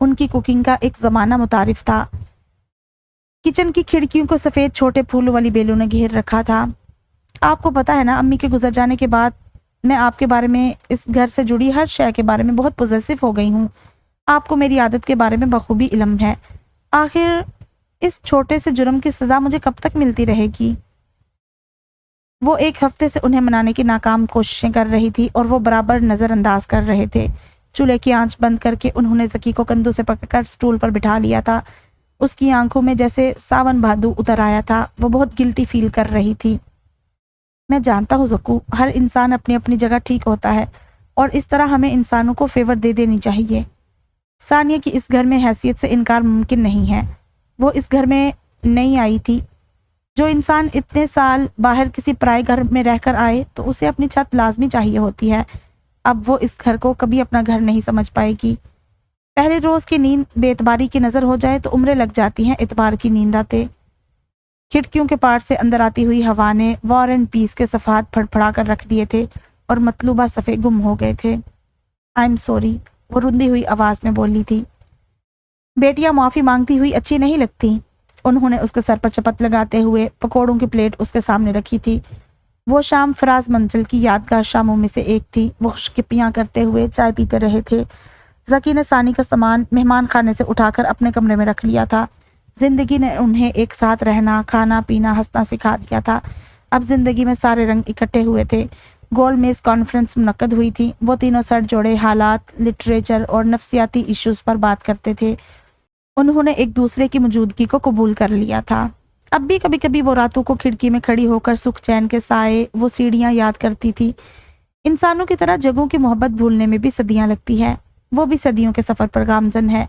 ان کی کوکنگ کا ایک زمانہ متعارف تھا. کچن کی کھڑکیوں کو سفید چھوٹے پھولوں والی بیلوں نے گھیر رکھا تھا. آپ کو پتہ ہے نا، امی کے گزر جانے کے بعد میں آپ کے بارے میں، اس گھر سے جڑی ہر شے کے بارے میں بہت پوزیسو ہو گئی ہوں. آپ کو میری عادت کے بارے میں بخوبی علم ہے. آخر اس چھوٹے سے جرم کی سزا مجھے کب تک ملتی رہے گی؟ وہ ایک ہفتے سے انہیں منانے کی ناکام کوششیں کر رہی تھی اور وہ برابر نظر انداز کر رہے تھے. چولہے کی آنچ بند کر کے انہوں نے ذکی کو کندھوں سے پکڑ کر سٹول پر بٹھا لیا تھا. اس کی آنکھوں میں جیسے ساون بھادو اتر آیا تھا. وہ بہت گلٹی فیل کر رہی تھی. میں جانتا ہوں زکو، ہر انسان اپنی اپنی جگہ ٹھیک ہوتا ہے اور اس طرح ہمیں انسانوں کو فیور دے دینی چاہیے. ثانیہ کی اس گھر میں حیثیت سے انکار ممکن نہیں ہے. وہ اس گھر میں نہیں آئی تھی. جو انسان اتنے سال باہر کسی پرائے گھر میں رہ کر آئے تو اسے اپنی چھت لازمی چاہیے ہوتی ہے. اب وہ اس گھر کو کبھی اپنا گھر نہیں سمجھ پائے گی. پہلے روز کی نیند بے اعتباری کی نظر ہو جائے تو عمریں لگ جاتی ہیں اعتبار کی نیند آتے. کھڑکیوں کے پار سے اندر آتی ہوئی ہوا نے وار اینڈ پیس کے صفحات پھڑ پھڑا کر رکھ دیے تھے اور مطلوبہ صفحے گم ہو گئے تھے. آئی ایم سوری، وہ رندی ہوئی آواز میں بولی تھی. بیٹیاں معافی مانگتی ہوئی اچھی نہیں لگتی. انہوں نے اس کے سر پر چپت لگاتے ہوئے پکوڑوں کی پلیٹ اس کے سامنے رکھی تھی. وہ شام فراز منزل کی یادگار شاموں میں سے ایک تھی. وہ خوشگپیاں کرتے ہوئے چائے پیتے رہے تھے. ذکی نے ثانی کا سامان مہمان خانے سے اٹھا کر اپنے کمرے میں رکھ لیا تھا. زندگی نے انہیں ایک ساتھ رہنا، کھانا پینا، ہنسنا سکھا دیا تھا. اب زندگی میں سارے رنگ اکٹھے ہوئے تھے. گول میز کانفرنس منعقد ہوئی تھی. وہ تینوں سر جوڑے حالات، لٹریچر اور نفسیاتی ایشوز پر بات کرتے تھے. انہوں نے ایک دوسرے کی موجودگی کو قبول کر لیا تھا. اب بھی کبھی کبھی وہ راتوں کو کھڑکی میں کھڑی ہو کر سکھ چین کے سائے، وہ سیڑھیاں یاد کرتی تھی. انسانوں کی طرح جگہوں کی محبت بھولنے میں بھی صدیاں لگتی ہے. وہ بھی صدیوں کے سفر پر گامزن ہے.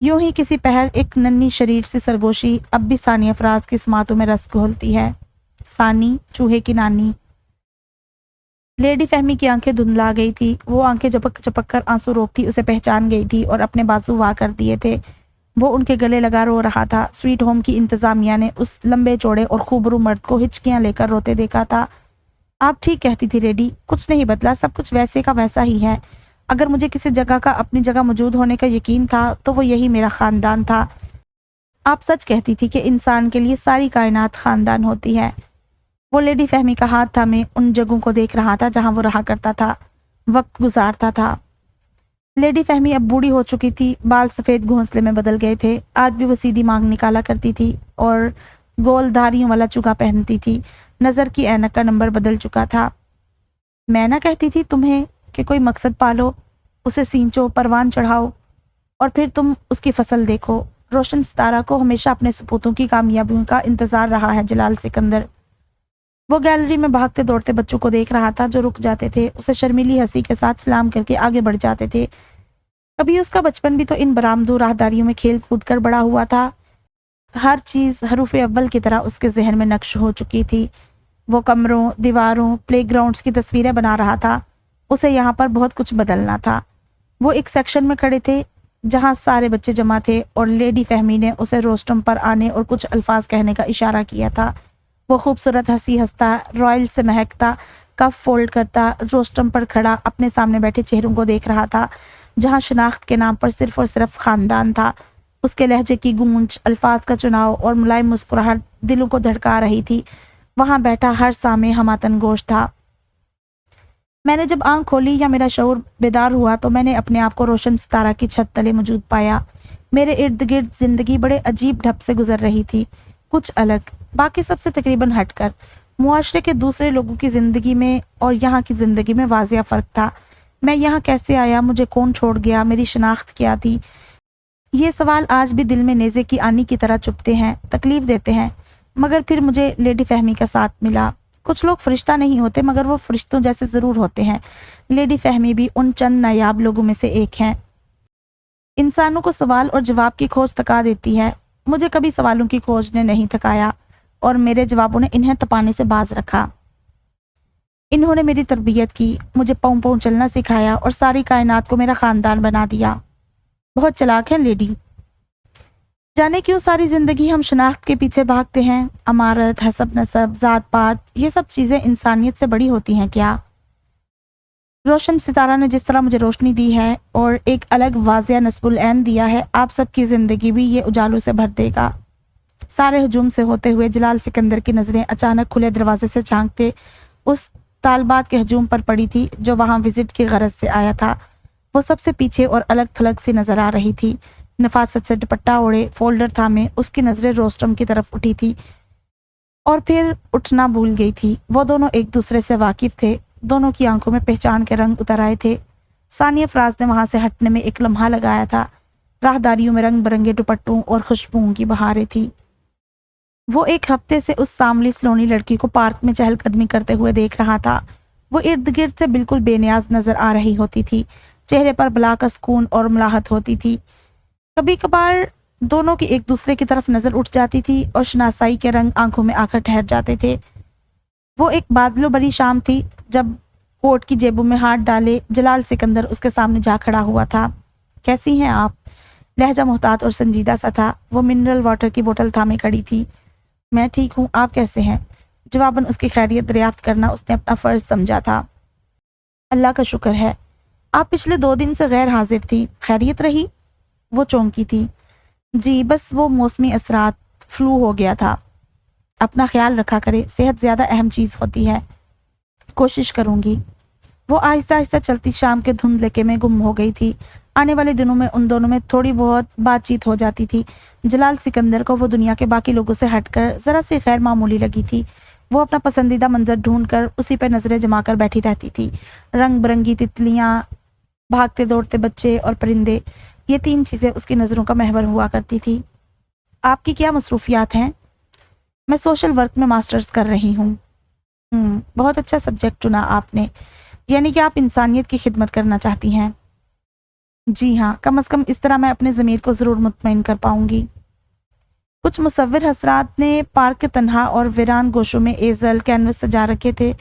یوں ہی کسی پہر ایک ننھی شریر سے سرگوشی اب بھی ثانی افراز کی سماعتوں میں رس گھولتی ہے. ثانی، چوہے کی نانی. لیڈی فہمی کی آنکھیں دھندلا گئی تھی. وہ آنکھیں جپک جپک کر آنسو روکتی اسے پہچان گئی تھی اور اپنے بازو وا کر دیے تھے. وہ ان کے گلے لگا رو رہا تھا. سویٹ ہوم کی انتظامیہ نے اس لمبے چوڑے اور خوبرو مرد کو ہچکیاں لے کر روتے دیکھا تھا. آپ ٹھیک کہتی تھی لیڈی، کچھ نہیں بدلا، سب کچھ ویسے کا ویسا ہی ہے. اگر مجھے کسی جگہ کا اپنی جگہ موجود ہونے کا یقین تھا تو وہ یہی میرا خاندان تھا. آپ سچ کہتی تھی کہ انسان کے لیے ساری کائنات خاندان ہوتی ہے. وہ لیڈی فہمی کا ہاتھ تھامے ان جگہوں کو دیکھ رہا تھا جہاں وہ رہا کرتا تھا، وقت گزارتا تھا. لیڈی فہمی اب بوڑھی ہو چکی تھی. بال سفید گھونسلے میں بدل گئے تھے. آج بھی وہ سیدھی مانگ نکالا کرتی تھی اور گول دھاریوں والا چوگا پہنتی تھی. نظر کی اینک کا نمبر بدل چکا تھا. میں نہ کہتی تھی تمہیں کہ کوئی مقصد پالو، اسے سینچو، پروان چڑھاؤ اور پھر تم اس کی فصل دیکھو. روشن ستارہ کو ہمیشہ اپنے سپوتوں کی کامیابیوں کا انتظار رہا ہے جلال سکندر. وہ گیلری میں بھاگتے دوڑتے بچوں کو دیکھ رہا تھا جو رک جاتے تھے، اسے شرمیلی ہنسی کے ساتھ سلام کر کے آگے بڑھ جاتے تھے. کبھی اس کا بچپن بھی تو ان برآمدوں راہداریوں میں کھیل کود کر بڑا ہوا تھا. ہر چیز حروف اول کی طرح اس کے ذہن میں نقش ہو چکی تھی. وہ کمروں، دیواروں، پلے گراؤنڈز کی تصویریں بنا رہا تھا. اسے یہاں پر بہت کچھ بدلنا تھا. وہ ایک سیکشن میں کھڑے تھے جہاں سارے بچے جمع تھے اور لیڈی فہمی نے اسے روسٹم پر آنے اور کچھ الفاظ کہنے کا اشارہ کیا تھا. وہ خوبصورت ہنسی ہنستا، رائل سے مہکتا، کف فولڈ کرتا روسٹم پر کھڑا اپنے سامنے بیٹھے چہروں کو دیکھ رہا تھا جہاں شناخت کے نام پر صرف اور صرف خاندان تھا. اس کے لہجے کی گونج، الفاظ کا چناؤ اور ملائم مسکراہٹ دلوں کو دھڑکا رہی تھی. وہاں بیٹھا ہر سامع ہماتن گوش تھا. میں نے جب آنکھ کھولی یا میرا شعور بیدار ہوا تو میں نے اپنے آپ کو روشن ستارہ کی چھت تلے موجود پایا. میرے ارد گرد زندگی بڑے عجیب ڈھب سے گزر رہی تھی، کچھ الگ، باقی سب سے تقریباً ہٹ کر. معاشرے کے دوسرے لوگوں کی زندگی میں اور یہاں کی زندگی میں واضح فرق تھا. میں یہاں کیسے آیا، مجھے کون چھوڑ گیا، میری شناخت کیا تھی؟ یہ سوال آج بھی دل میں نیزے کی آنی کی طرح چبھتے ہیں، تکلیف دیتے ہیں. مگر پھر مجھے لیڈی فہمی کا ساتھ ملا. کچھ لوگ فرشتہ نہیں ہوتے مگر وہ فرشتوں جیسے ضرور ہوتے ہیں. لیڈی فہمی بھی ان چند نایاب لوگوں میں سے ایک ہیں. انسانوں کو سوال اور جواب کی کھوج تھکا دیتی ہے. مجھے کبھی سوالوں کی کھوج نے نہیں تھکایا اور میرے جوابوں نے انہیں تپانے سے باز رکھا. انہوں نے میری تربیت کی، مجھے پاؤں پاؤں چلنا سکھایا اور ساری کائنات کو میرا خاندان بنا دیا. بہت چلاک ہیں لیڈی. جانے کیوں ساری زندگی ہم شناخت کے پیچھے بھاگتے ہیں. امارت، حسب نسب، ذات پات، یہ سب چیزیں انسانیت سے بڑی ہوتی ہیں کیا؟ روشن ستارہ نے جس طرح مجھے روشنی دی ہے اور ایک الگ واضح نصب العین دیا ہے، آپ سب کی زندگی بھی یہ اجالوں سے بھر دے گا۔ سارے ہجوم سے ہوتے ہوئے جلال سکندر کی نظریں اچانک کھلے دروازے سے جھانکتے اس طالبات کے ہجوم پر پڑی تھی جو وہاں وزٹ کی غرض سے آیا تھا۔ وہ سب سے پیچھے اور الگ تھلگ سی نظر آ رہی تھی۔ نفاست سے دوپٹہ اوڑھے، فولڈر تھامے، اس کی نظریں روسٹم کی طرف اٹھی تھی اور پھر اٹھنا بھول گئی تھی۔ وہ دونوں ایک دوسرے سے واقف تھے، دونوں کی آنکھوں میں پہچان کے رنگ اتر آئے تھے۔ ثانیہ فراز نے وہاں سے ہٹنے میں ایک لمحہ لگایا تھا۔ راہداریوں میں رنگ برنگے دوپٹوں اور خوشبوؤں کی بہاریں تھیں۔ وہ ایک ہفتے سے اس ساملی سلونی لڑکی کو پارک میں چہل قدمی کرتے ہوئے دیکھ رہا تھا۔ وہ ارد گرد سے بالکل بے نیاز نظر آ رہی ہوتی تھی، چہرے پر بلا کا سکون اور ملاحت ہوتی تھی۔ کبھی کبھار دونوں کی ایک دوسرے کی طرف نظر اٹھ جاتی تھی اور شناسائی کے رنگ آنکھوں میں آ کر ٹھہر جاتے تھے۔ وہ ایک بادلوں بھری شام تھی جب کوٹ کی جیبوں میں ہاتھ ڈالے جلال سکندر اس کے سامنے جا کھڑا ہوا تھا۔ کیسی ہیں آپ؟ لہجہ محتاط اور سنجیدہ سا تھا۔ وہ منرل واٹر کی بوتل تھامے کھڑی تھی۔ میں ٹھیک ہوں، آپ کیسے ہیں؟ جواباً اس کی خیریت دریافت کرنا اس نے اپنا فرض سمجھا تھا۔ اللہ کا شکر ہے۔ آپ پچھلے 2 دن سے غیر حاضر تھی، خیریت رہی؟ وہ چونکی تھی۔ جی بس وہ موسمی اثرات، فلو ہو گیا تھا۔ اپنا خیال رکھا کرے، صحت زیادہ اہم چیز ہوتی ہے۔ کوشش کروں گی۔ وہ آہستہ آہستہ چلتی شام کے دھندلکے میں گم ہو گئی تھی۔ آنے والے دنوں میں ان دونوں میں تھوڑی بہت بات چیت ہو جاتی تھی۔ جلال سکندر کو وہ دنیا کے باقی لوگوں سے ہٹ کر ذرا سی غیر معمولی لگی تھی۔ وہ اپنا پسندیدہ منظر ڈھونڈ کر اسی پہ نظریں جما کر بیٹھی رہتی تھی۔ رنگ برنگی تتلیاں، بھاگتے دوڑتے بچے اور پرندے، یہ 3 چیزیں اس کی نظروں کا محور ہوا کرتی تھی۔ آپ کی کیا مصروفیات ہیں؟ میں سوشل ورک میں ماسٹرز کر رہی ہوں۔ بہت اچھا سبجیکٹ چنا آپ نے، یعنی کہ آپ انسانیت کی خدمت کرنا چاہتی ہیں۔ جی ہاں، کم از کم اس طرح میں اپنے ضمیر کو ضرور مطمئن کر پاؤں گی۔ کچھ مصور حضرات نے پارک کے تنہا اور ویران گوشوں میں ایزل کینوس سجا رکھے تھے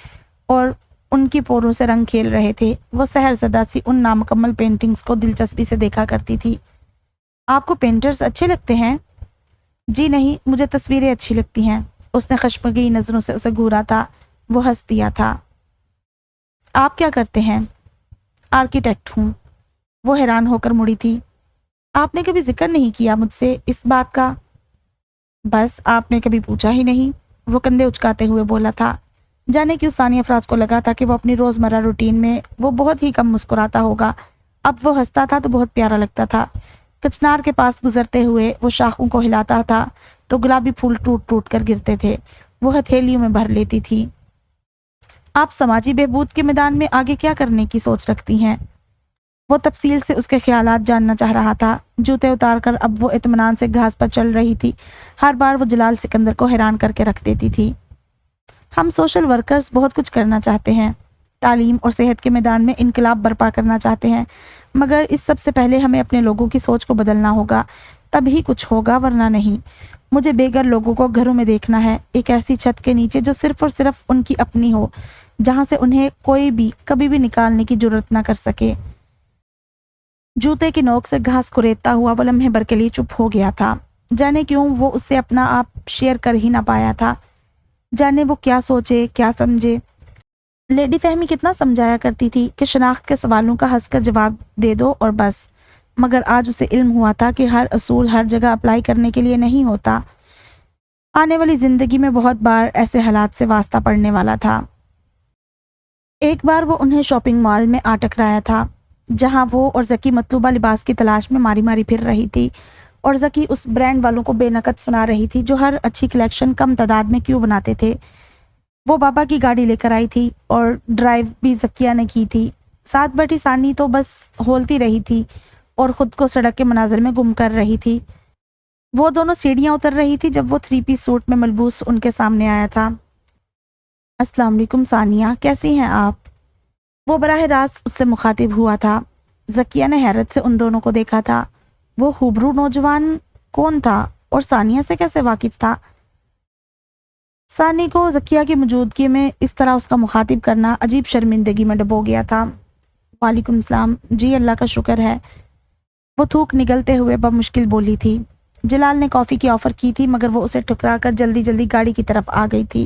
اور ان کی پوروں سے رنگ کھیل رہے تھے۔ وہ سحر زدہ سی ان نامکمل پینٹنگز کو دلچسپی سے دیکھا کرتی تھی۔ آپ کو پینٹرز اچھے لگتے ہیں؟ جی نہیں، مجھے تصویریں اچھی لگتی ہیں۔ اس نے خشمگین نظروں سے اسے گھورا تھا۔ وہ ہنس دیا تھا۔ آپ کیا کرتے ہیں؟ آرکیٹیکٹ ہوں۔ وہ حیران ہو کر مڑی تھی۔ آپ نے کبھی ذکر نہیں کیا مجھ سے اس بات کا؟ بس آپ نے کبھی پوچھا ہی نہیں، وہ کندھے اچکاتے ہوئے بولا تھا۔ جانے کیوں ثانیہ فراز کو لگا تھا کہ وہ اپنی روزمرہ روٹین میں وہ بہت ہی کم مسکراتا ہوگا۔ اب وہ ہنستا تھا تو بہت پیارا لگتا تھا۔ کچنار کے پاس گزرتے ہوئے وہ شاخوں کو ہلاتا تھا تو گلابی پھول ٹوٹ ٹوٹ کر گرتے تھے۔ وہ ہتھیلیوں میں بھر لیتی تھی۔ آپ سماجی بہبود کے میدان میں آگے کیا کرنے کی سوچ رکھتی ہیں؟ وہ تفصیل سے اس کے خیالات جاننا چاہ رہا تھا۔ جوتے اتار کر اب وہ اطمینان سے گھاس پر چل رہی تھی۔ ہر بار وہ جلال سکندر کو حیران کر کے رکھ دیتی تھی۔ ہم سوشل ورکرز بہت کچھ کرنا چاہتے ہیں، تعلیم اور صحت کے میدان میں انقلاب برپا کرنا چاہتے ہیں، مگر اس سب سے پہلے ہمیں اپنے لوگوں کی سوچ کو بدلنا ہوگا، تب ہی کچھ ہوگا، ورنہ نہیں۔ مجھے بے گھر لوگوں کو گھروں میں دیکھنا ہے، ایک ایسی چھت کے نیچے جو صرف اور صرف ان کی اپنی ہو، جہاں سے انہیں کوئی بھی کبھی بھی نکالنے کی جرات نہ کر سکے۔ جوتے کی نوک سے گھاس کو ریتتا ہوا وہ لمحے بھر کے لیے چپ ہو گیا تھا۔ جانے کیوں وہ اس سے اپنا آپ شیئر کر ہی نہ پایا تھا۔ جانے وہ کیا سوچے، کیا سمجھے۔ لیڈی فہمی کتنا سمجھایا کرتی تھی کہ شناخت کے سوالوں کا ہنس کر جواب دے دو اور بس، مگر آج اسے علم ہوا تھا کہ ہر اصول ہر جگہ اپلائی کرنے کے لیے نہیں ہوتا۔ آنے والی زندگی میں بہت بار ایسے حالات سے واسطہ پڑنے والا تھا۔ ایک بار وہ انہیں شاپنگ مال میں آ ٹکرایا تھا، جہاں وہ اور زکی مطلوبہ لباس کی تلاش میں ماری ماری پھر رہی تھی، اور زکی اس برانڈ والوں کو بے نقد سنا رہی تھی جو ہر اچھی کلیکشن کم تعداد میں کیوں بناتے تھے۔ وہ بابا کی گاڑی لے کر آئی تھی اور ڈرائیو بھی زکیہ نے کی تھی۔ ساتھ بیٹھی ثانی تو بس ہولتی رہی تھی اور خود کو سڑک کے مناظر میں گم کر رہی تھی۔ وہ دونوں سیڑھیاں اتر رہی تھی جب وہ 3 پیس سوٹ میں ملبوس ان کے سامنے آیا تھا۔ السلام علیکم ثانیہ، کیسی ہیں آپ؟ وہ براہ راست اس سے مخاطب ہوا تھا۔ زکیہ نے حیرت سے ان دونوں کو دیکھا تھا۔ وہ خوبرو نوجوان کون تھا اور ثانیہ سے کیسے واقف تھا؟ ثانی کو زکیہ کی موجودگی میں اس طرح اس کا مخاطب کرنا عجیب شرمندگی میں ڈبو گیا تھا۔ وعلیکم السلام، جی اللہ کا شکر ہے، وہ تھوک نگلتے ہوئے بمشکل بولی تھی۔ جلال نے کافی کی آفر کی تھی مگر وہ اسے ٹھکرا کر جلدی جلدی گاڑی کی طرف آ گئی تھی۔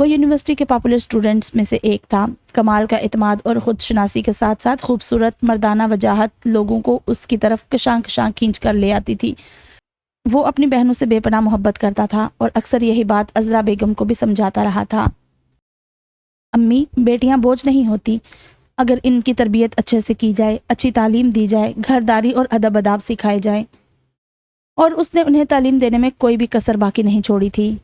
وہ یونیورسٹی کے پاپولر اسٹوڈنٹس میں سے ایک تھا۔ کمال کا اعتماد اور خود شناسی کے ساتھ ساتھ خوبصورت مردانہ وجاہت لوگوں کو اس کی طرف کشاں کشاں کھینچ کر لے آتی تھی۔ وہ اپنی بہنوں سے بے پناہ محبت کرتا تھا اور اکثر یہی بات عذرا بیگم کو بھی سمجھاتا رہا تھا۔ امی، بیٹیاں بوجھ نہیں ہوتی، اگر ان کی تربیت اچھے سے کی جائے، اچھی تعلیم دی جائے، گھرداری اور ادب آداب سکھائے جائیں۔ اور اس نے انہیں تعلیم دینے میں کوئی بھی کسر باقی نہیں چھوڑی تھی۔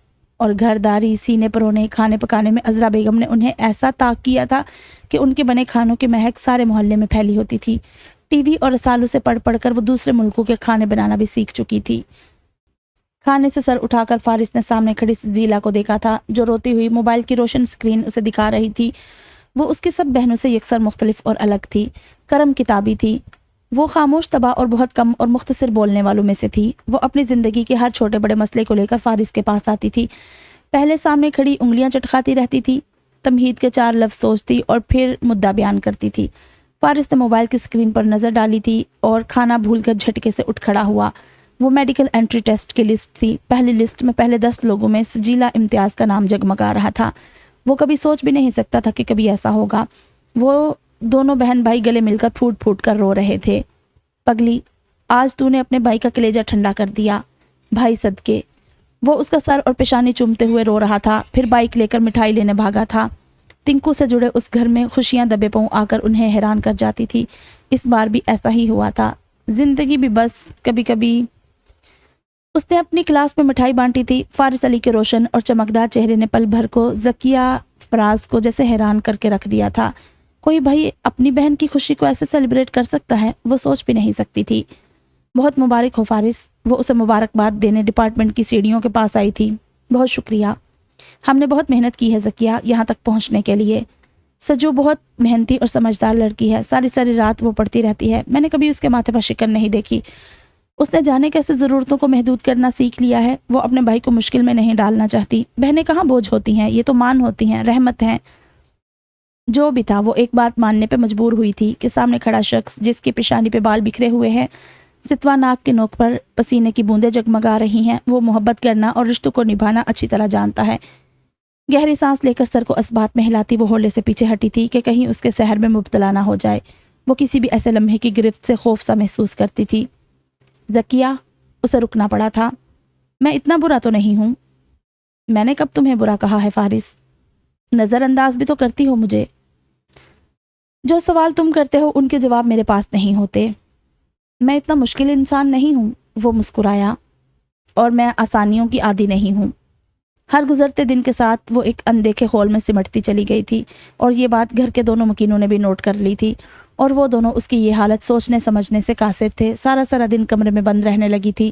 اور گھرداری، سینے پرونے، کھانے پکانے میں عذرا بیگم نے انہیں ایسا طاق کیا تھا کہ ان کے بنے کھانوں کی مہک سارے محلے میں پھیلی ہوتی تھی۔ ٹی وی اور رسالوں سے پڑھ پڑھ کر وہ دوسرے ملکوں کے کھانے بنانا بھی سیکھ چکی تھی۔ کھانے سے سر اٹھا کر فارس نے سامنے کھڑی سجیلا کو دیکھا تھا، جو روتی ہوئی موبائل کی روشن اسکرین اسے دکھا رہی تھی۔ وہ اس کی سب بہنوں سے یکسر مختلف اور الگ تھی، کرم کتابی تھی۔ وہ خاموش، طبع اور بہت کم اور مختصر بولنے والوں میں سے تھی۔ وہ اپنی زندگی کے ہر چھوٹے بڑے مسئلے کو لے کر فارس کے پاس آتی تھی، پہلے سامنے کھڑی انگلیاں چٹکاتی رہتی تھی، تمہید کے 4 لفظ سوچتی اور پھر مدعا بیان کرتی تھی۔ فارس نے موبائل کی اسکرین پر نظر ڈالی تھی اور کھانا بھول کر جھٹکے سے اٹھ کھڑا ہوا۔ وہ میڈیکل انٹری ٹیسٹ کی لسٹ تھی۔ پہلی لسٹ میں پہلے 10 لوگوں میں سجیلا امتیاز کا نام جگمگا رہا تھا۔ وہ کبھی سوچ بھی نہیں سکتا تھا کہ کبھی ایسا ہوگا۔ وہ دونوں بہن بھائی گلے مل کر پھوٹ پھوٹ کر رو رہے تھے۔ پگلی، آج تو نے اپنے بھائی کا کلیجہ ٹھنڈا کر دیا، بھائی صدقے۔ وہ اس کا سر اور پیشانی چومتے ہوئے رو رہا تھا، پھر بائک لے کر مٹھائی لینے بھاگا تھا۔ تنکو سے جڑے اس گھر میں خوشیاں دبے پاؤں آ کر انہیں حیران کر جاتی تھی۔ اس بار بھی ایسا ہی ہوا تھا۔ زندگی بھی بس کبھی کبھی۔ اس نے اپنی کلاس میں مٹھائی بانٹی تھی۔ فارس علی کے روشن اور چمکدار چہرے نے پل بھر کو زکیہ فراز کو جیسے حیران کر کے رکھ دیا تھا۔ کوئی بھائی اپنی بہن کی خوشی کو ایسے سیلیبریٹ کر سکتا ہے، وہ سوچ بھی نہیں سکتی تھی۔ بہت مبارک ہو فارس، وہ اسے مبارکباد دینے ڈپارٹمنٹ کی سیڑھیوں کے پاس آئی تھی۔ بہت شکریہ، ہم نے بہت محنت کی ہے زکیہ یہاں تک پہنچنے کے لیے۔ سجو بہت محنتی اور سمجھدار لڑکی ہے، ساری ساری رات وہ پڑھتی رہتی ہے، میں نے کبھی اس کے ماتھے پر شکن نہیں دیکھی۔ اس نے جانے کیسے ضرورتوں کو محدود کرنا سیکھ لیا ہے۔ وہ اپنے بھائی کو مشکل میں نہیں ڈالنا چاہتی۔ بہنیں کہاں بوجھ ہوتی ہیں، یہ تو مان ہوتی ہیں، رحمت ہیں۔ جو بھی تھا، وہ ایک بات ماننے پہ مجبور ہوئی تھی کہ سامنے کھڑا شخص جس کی پیشانی پہ بال بکھرے ہوئے ہیں، ستوا ناک کے نوک پر پسینے کی بوندیں جگمگا رہی ہیں، وہ محبت کرنا اور رشتوں کو نبھانا اچھی طرح جانتا ہے۔ گہری سانس لے کر سر کو اسبات میں ہلاتی وہ ہولے سے پیچھے ہٹی تھی کہ کہیں اس کے سحر میں مبتلا نہ ہو جائے۔ وہ کسی بھی ایسے لمحے کی گرفت سے خوف سا محسوس کرتی تھی۔ زکیہ، اسے رکنا پڑا تھا۔ میں اتنا برا تو نہیں ہوں؟ میں نے کب تمہیں برا کہا ہے فارس؟ نظر انداز بھی تو کرتی ہو مجھے۔ جو سوال تم کرتے ہو ان کے جواب میرے پاس نہیں ہوتے۔ میں اتنا مشکل انسان نہیں ہوں، وہ مسکرایا، اور میں آسانیوں کی عادی نہیں ہوں۔ ہر گزرتے دن کے ساتھ وہ ایک اندیکھے خول میں سمٹتی چلی گئی تھی، اور یہ بات گھر کے دونوں مکینوں نے بھی نوٹ کر لی تھی، اور وہ دونوں اس کی یہ حالت سوچنے سمجھنے سے قاصر تھے۔ سارا دن کمرے میں بند رہنے لگی تھی۔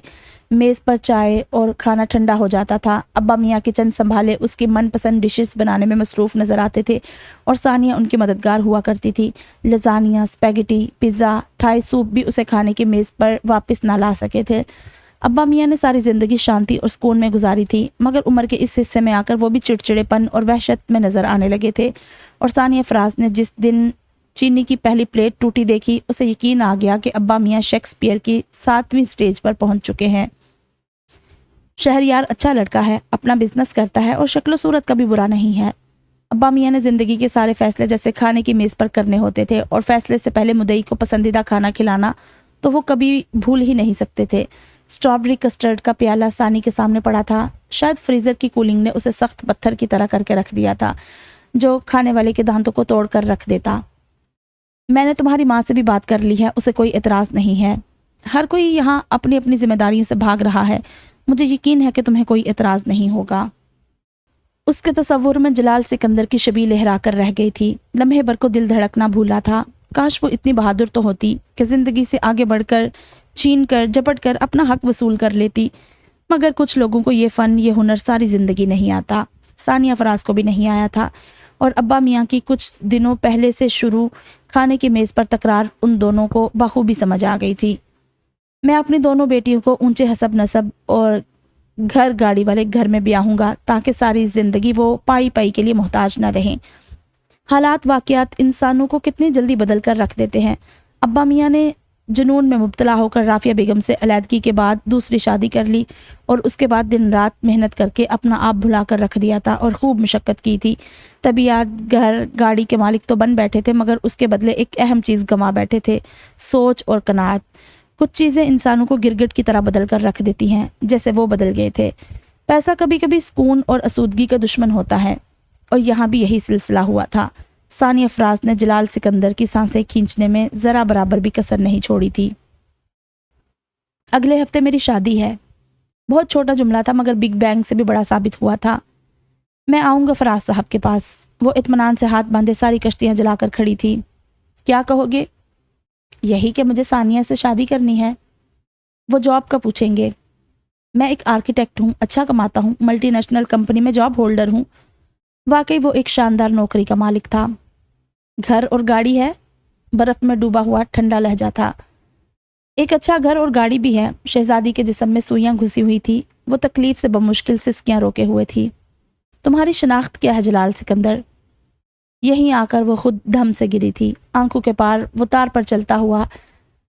میز پر چائے اور کھانا ٹھنڈا ہو جاتا تھا۔ ابا میاں کچن سنبھالے اس کی من پسند ڈشز بنانے میں مصروف نظر آتے تھے، اور ثانیہ ان کی مددگار ہوا کرتی تھی۔ لزانیہ، اسپیگیٹی، پیزا، تھائی سوپ بھی اسے کھانے کی میز پر واپس نہ لا سکے تھے۔ ابا میاں نے ساری زندگی شانتی اور سکون میں گزاری تھی، مگر عمر کے اس حصے میں آ کر وہ بھی چڑچڑے پن اور وحشت میں نظر آنے لگے تھے۔ اور ثانیہ فراز نے جس دن چینی کی پہلی پلیٹ ٹوٹی دیکھی، اسے یقین آ گیا کہ ابا میاں شیکسپیئر کی 7ویں سٹیج پر پہنچ چکے ہیں۔ شہریار اچھا لڑکا ہے، اپنا بزنس کرتا ہے اور شکل و صورت کا بھی برا نہیں ہے۔ ابا میاں نے زندگی کے سارے فیصلے جیسے کھانے کی میز پر کرنے ہوتے تھے، اور فیصلے سے پہلے مدعی کو پسندیدہ کھانا کھلانا تو وہ کبھی بھول ہی نہیں سکتے تھے۔ اسٹرابری کسٹرڈ کا پیالہ ثانی کے سامنے پڑا تھا۔ شاید فریزر کی کولنگ نے اسے سخت پتھر کی طرح کر کے رکھ دیا تھا، جو کھانے والے کے دانتوں کو توڑ کر رکھ دیتا۔ میں نے تمہاری ماں سے بھی بات کر لی ہے، اسے کوئی اعتراض نہیں ہے۔ ہر کوئی یہاں اپنی اپنی ذمہ داریوں سے بھاگ رہا ہے، مجھے یقین ہے کہ تمہیں کوئی اعتراض نہیں ہوگا۔ اس کے تصور میں جلال سکندر کی شبیہ لہرا کر رہ گئی تھی۔ لمحے بھر کو دل دھڑکنا بھولا تھا۔ کاش وہ اتنی بہادر تو ہوتی کہ زندگی سے آگے بڑھ کر، چھین کر، جھپٹ کر اپنا حق وصول کر لیتی، مگر کچھ لوگوں کو یہ فن، یہ ہنر ساری زندگی نہیں آتا۔ ثانیہ فراز کو بھی نہیں آیا تھا، اور ابا میاں کی کچھ دنوں پہلے سے شروع کھانے کی میز پر تکرار ان دونوں کو بخوبی سمجھ آ گئی تھی۔ میں اپنی دونوں بیٹیوں کو اونچے حسب نسب اور گھر گاڑی والے گھر میں بیاہوں گا، تاکہ ساری زندگی وہ پائی پائی کے لیے محتاج نہ رہیں۔ حالات واقعات انسانوں کو کتنی جلدی بدل کر رکھ دیتے ہیں۔ ابا میاں نے جنون میں مبتلا ہو کر رافیہ بیگم سے علیحدگی کے بعد دوسری شادی کر لی اور اس کے بعد دن رات محنت کر کے اپنا آپ بھلا کر رکھ دیا تھا اور خوب مشقت کی تھی۔ طبیعت، گھر، گاڑی کے مالک تو بن بیٹھے تھے مگر اس کے بدلے ایک اہم چیز گنوا بیٹھے تھے، سوچ اور قناعت۔ کچھ چیزیں انسانوں کو گرگٹ کی طرح بدل کر رکھ دیتی ہیں، جیسے وہ بدل گئے تھے۔ پیسہ کبھی کبھی سکون اور آسودگی کا دشمن ہوتا ہے، اور یہاں بھی یہی سلسلہ ہوا تھا۔ ثانیہ فراز نے جلال سکندر کی سانسیں کھینچنے میں ذرا برابر بھی کسر نہیں چھوڑی تھی۔ اگلے ہفتے میری شادی ہے۔ بہت چھوٹا جملہ تھا مگر بگ بینگ سے بھی بڑا ثابت ہوا تھا۔ میں آؤں گا فراز صاحب کے پاس۔ وہ اطمینان سے ہاتھ باندھے ساری کشتیاں جلا کر کھڑی تھی۔ کیا کہو گے؟ یہی کہ مجھے ثانیہ سے شادی کرنی ہے۔ وہ جاب کا پوچھیں گے۔ میں ایک آرکیٹیکٹ ہوں، اچھا کماتا ہوں، ملٹی نیشنل کمپنی میں جاب ہولڈر ہوں۔ واقعی وہ ایک شاندار نوکری کا مالک تھا۔ گھر اور گاڑی ہے؟ برف میں ڈوبا ہوا ٹھنڈا لہجہ تھا۔ ایک اچھا گھر اور گاڑی بھی ہے۔ شہزادی کے جسم میں سوئیاں گھسی ہوئی تھی، وہ تکلیف سے بمشکل سسکیاں روکے ہوئے تھی۔ تمہاری شناخت کیا ہے جلال سکندر؟ یہیں آ کر وہ خود دھم سے گری تھی۔ آنکھوں کے پار وہ تار پر چلتا ہوا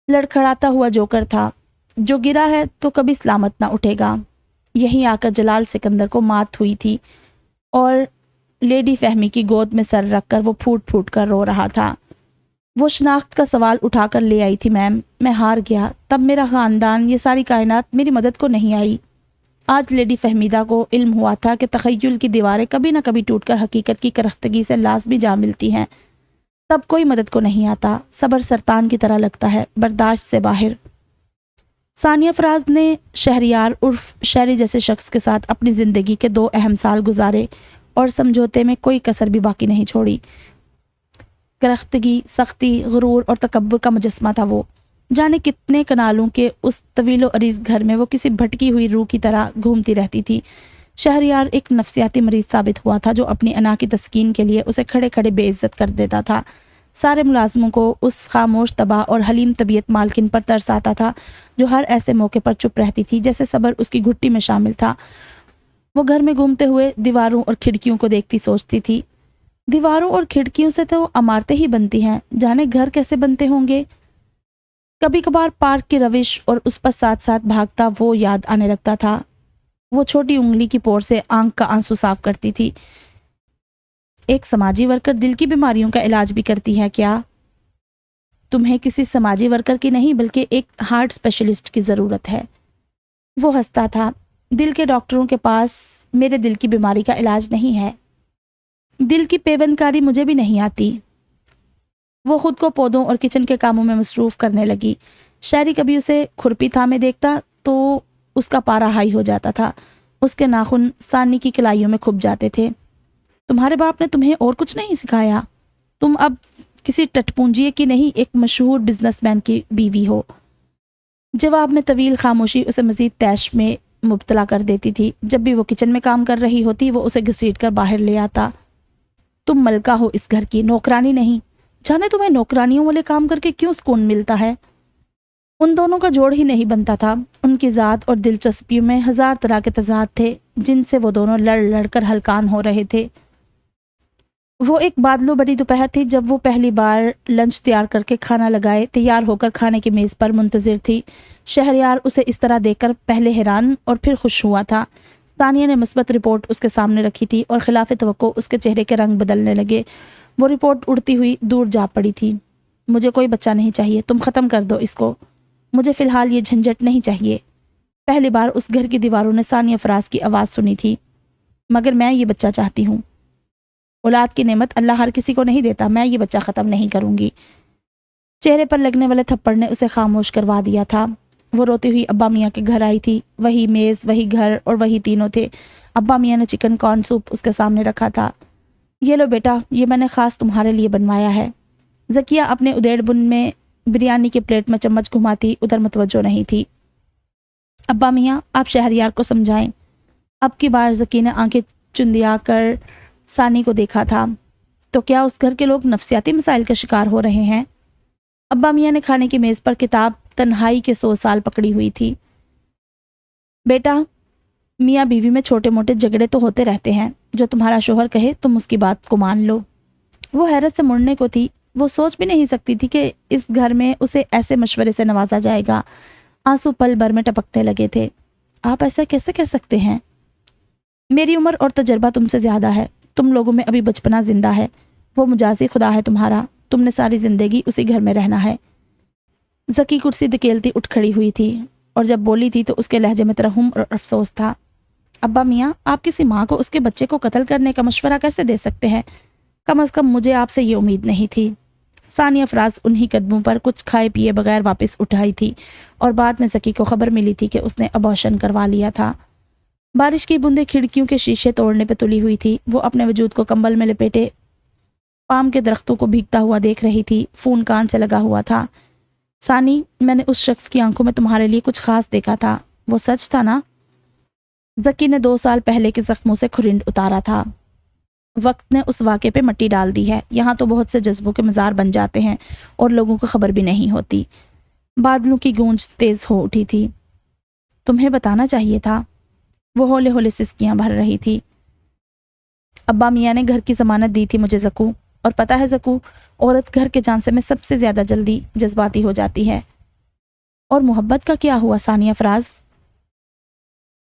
لڑکھڑاتا ہوا جوکر تھا، جو گرا ہے تو کبھی سلامت نہ اٹھے گا۔ یہیں آ کر جلال سکندر کو مات ہوئی تھی اور لیڈی فہمی کی گود میں سر رکھ کر وہ پھوٹ پھوٹ کر رو رہا تھا۔ وہ شناخت کا سوال اٹھا کر لے آئی تھی میم، میں ہار گیا۔ تب میرا خاندان، یہ ساری کائنات میری مدد کو نہیں آئی۔ آج لیڈی فہمیدہ کو علم ہوا تھا کہ تخیل کی دیواریں کبھی نہ کبھی ٹوٹ کر حقیقت کی کرختگی سے لازمی جا ملتی ہیں۔ تب کوئی مدد کو نہیں آتا، صبر سرطان کی طرح لگتا ہے، برداشت سے باہر۔ ثانیہ فراز نے شہریار عرف شہری جیسے شخص کے ساتھ اپنی زندگی کے 2 اہم سال گزارے اور سمجھوتے میں کوئی کسر بھی باقی نہیں چھوڑی۔ کرختگی، سختی، غرور اور تکبر کا مجسمہ تھا وہ۔ جانے کتنے کنالوں کے اس طویل و عریض گھر میں وہ کسی بھٹکی ہوئی روح کی طرح گھومتی رہتی تھی۔ شہریار ایک نفسیاتی مریض ثابت ہوا تھا جو اپنی انا کی تسکین کے لیے اسے کھڑے کھڑے بے عزت کر دیتا تھا۔ سارے ملازموں کو اس خاموش طبع اور حلیم طبیعت مالکن پر ترس آتا تھا جو ہر ایسے موقع پر چپ رہتی تھی جیسے صبر اس کی گھٹی میں شامل تھا۔ وہ گھر میں گھومتے ہوئے دیواروں اور کھڑکیوں کو دیکھتی سوچتی تھی، دیواروں اور کھڑکیوں سے تو عمارتیں ہی بنتی ہیں، جانے گھر کیسے بنتے ہوں گے۔ کبھی کبھار پارک کی روش اور اس پر ساتھ ساتھ بھاگتا وہ یاد آنے لگتا تھا۔ وہ چھوٹی انگلی کی پور سے آنکھ کا آنسو صاف کرتی تھی۔ ایک سماجی ورکر دل کی بیماریوں کا علاج بھی کرتی ہے کیا؟ تمہیں کسی سماجی ورکر کی نہیں بلکہ ایک ہارٹ اسپیشلسٹ کی ضرورت ہے۔ وہ ہنستا تھا۔ دل کے ڈاکٹروں کے پاس میرے دل کی بیماری کا علاج نہیں ہے۔ دل کی پیوند کاری مجھے بھی نہیں آتی۔ وہ خود کو پودوں اور کچن کے کاموں میں مصروف کرنے لگی۔ شہری کبھی اسے کھرپی تھامے دیکھتا تو اس کا پارا ہائی ہو جاتا تھا، اس کے ناخن سانی کی کلائیوں میں کھپ جاتے تھے۔ تمہارے باپ نے تمہیں اور کچھ نہیں سکھایا؟ تم اب کسی ٹٹ پونجیے کی نہیں، ایک مشہور بزنس مین کی بیوی ہو۔ جواب میں طویل خاموشی اسے مزید طیش میں مبتلا کر دیتی تھی۔ جب بھی وہ کچن میں کام کر رہی ہوتی وہ اسے گھسیٹ کر باہر لے آتا۔ تم ملکہ ہو اس گھر کی، نوکرانی نہیں۔ جانے تمہیں نوکرانیوں والے کام کر کے کیوں سکون ملتا ہے؟ ان دونوں کا جوڑ ہی نہیں بنتا تھا۔ ان کی ذات اور دلچسپیوں میں 1000 طرح کے تضاد تھے جن سے وہ دونوں لڑ لڑ کر ہلکان ہو رہے تھے۔ وہ ایک بادلوں بڑی دوپہر تھی جب وہ پہلی بار لنچ تیار کر کے کھانا لگائے تیار ہو کر کھانے کی میز پر منتظر تھی۔ شہریار اسے اس طرح دیکھ کر پہلے حیران اور پھر خوش ہوا تھا۔ ثانیہ نے مثبت رپورٹ اس کے سامنے رکھی تھی اور خلاف توقع اس کے چہرے کے رنگ بدلنے لگے۔ وہ رپورٹ اڑتی ہوئی دور جا پڑی تھی۔ مجھے کوئی بچہ نہیں چاہیے، تم ختم کر دو اس کو۔ مجھے فی الحال یہ جھنجھٹ نہیں چاہیے۔ پہلی بار اس گھر کی دیواروں نے ثانیہ فراز کی آواز سنی تھی۔ مگر میں یہ بچہ چاہتی ہوں۔ اولاد کی نعمت اللہ ہر کسی کو نہیں دیتا، میں یہ بچہ ختم نہیں کروں گی۔ چہرے پر لگنے والے تھپڑ نے اسے خاموش کروا دیا تھا۔ وہ روتی ہوئی ابا میاں کے گھر آئی تھی۔ وہی میز، وہی گھر اور وہی تینوں تھے۔ ابا میاں نے چکن کارن سوپ اس کے سامنے رکھا تھا۔ یہ لو بیٹا، یہ میں نے خاص تمہارے لیے بنوایا ہے۔ ذکیہ اپنے ادیڑ بن میں بریانی کی پلیٹ میں چمچ گھماتی ادھر متوجہ نہیں تھی۔ ابا میاں، آپ شہریار کو سمجھائیں۔ اب کی بار ذکی نے آنکھیں چندیا کر ثانی کو دیکھا تھا۔ تو کیا اس گھر کے لوگ نفسیاتی مسائل کا شکار ہو رہے ہیں؟ ابا میاں نے کھانے کی میز پر کتاب تنہائی کے 100 سال پکڑی ہوئی تھی۔ بیٹا، میاں بیوی میں چھوٹے موٹے جھگڑے تو ہوتے رہتے ہیں، جو تمہارا شوہر کہے تم اس کی بات کو مان لو۔ وہ حیرت سے مڑنے کو تھی۔ وہ سوچ بھی نہیں سکتی تھی کہ اس گھر میں اسے ایسے مشورے سے نوازا جائے گا۔ آنسو پل بھر میں ٹپکنے لگے تھے۔ آپ ایسا کیسے کہہ سکتے ہیں؟ میری عمر اور تجربہ تم سے زیادہ ہے، تم لوگوں میں ابھی بچپنا زندہ ہے، وہ مجازی خدا ہے تمہارا، تم نے ساری زندگی اسی گھر میں رہنا ہے۔ ذکی کرسی دھکیلتی اٹھ کھڑی ہوئی تھی اور جب بولی تھی تو اس کے لہجے میں ترحم اور افسوس تھا۔ ابا میاں، آپ کسی ماں کو اس کے بچے کو قتل کرنے کا مشورہ کیسے دے سکتے ہیں؟ کم از کم مجھے آپ سے یہ امید نہیں تھی۔ ثانیہ فراز انہی قدموں پر کچھ کھائے پیے بغیر واپس اٹھائی تھی اور بعد میں ذکی کو خبر ملی تھی کہ اس نے ابارشن کروا لیا تھا۔ بارش کی بوندیں کھڑکیوں کے شیشے توڑنے پہ تلی ہوئی تھی۔ وہ اپنے وجود کو کمبل میں لپیٹے پام کے درختوں کو بھیگتا ہوا دیکھ رہی تھی۔ فون کان سے لگا ہوا تھا۔ ثانی، میں نے اس شخص کی آنکھوں میں تمہارے لیے کچھ خاص دیکھا تھا، وہ سچ تھا نا؟ ذکی نے 2 سال پہلے کے زخموں سے کھرنڈ اتارا تھا۔ وقت نے اس واقعے پہ مٹی ڈال دی ہے۔ یہاں تو بہت سے جذبوں کے مزار بن جاتے ہیں اور لوگوں کو خبر بھی نہیں ہوتی۔ بادلوں کی گونج تیز ہو اٹھی تھی۔ تمہیں بتانا چاہیے تھا۔ وہ ہولے ہولے سسکیاں بھر رہی تھی۔ ابا میاں نے گھر کی ضمانت دی تھی مجھے زکو، اور پتہ ہے زکو، عورت گھر کے جانسے میں سب سے زیادہ جلدی جذباتی ہو جاتی ہے۔ اور محبت کا کیا ہوا ثانیہ فراز؟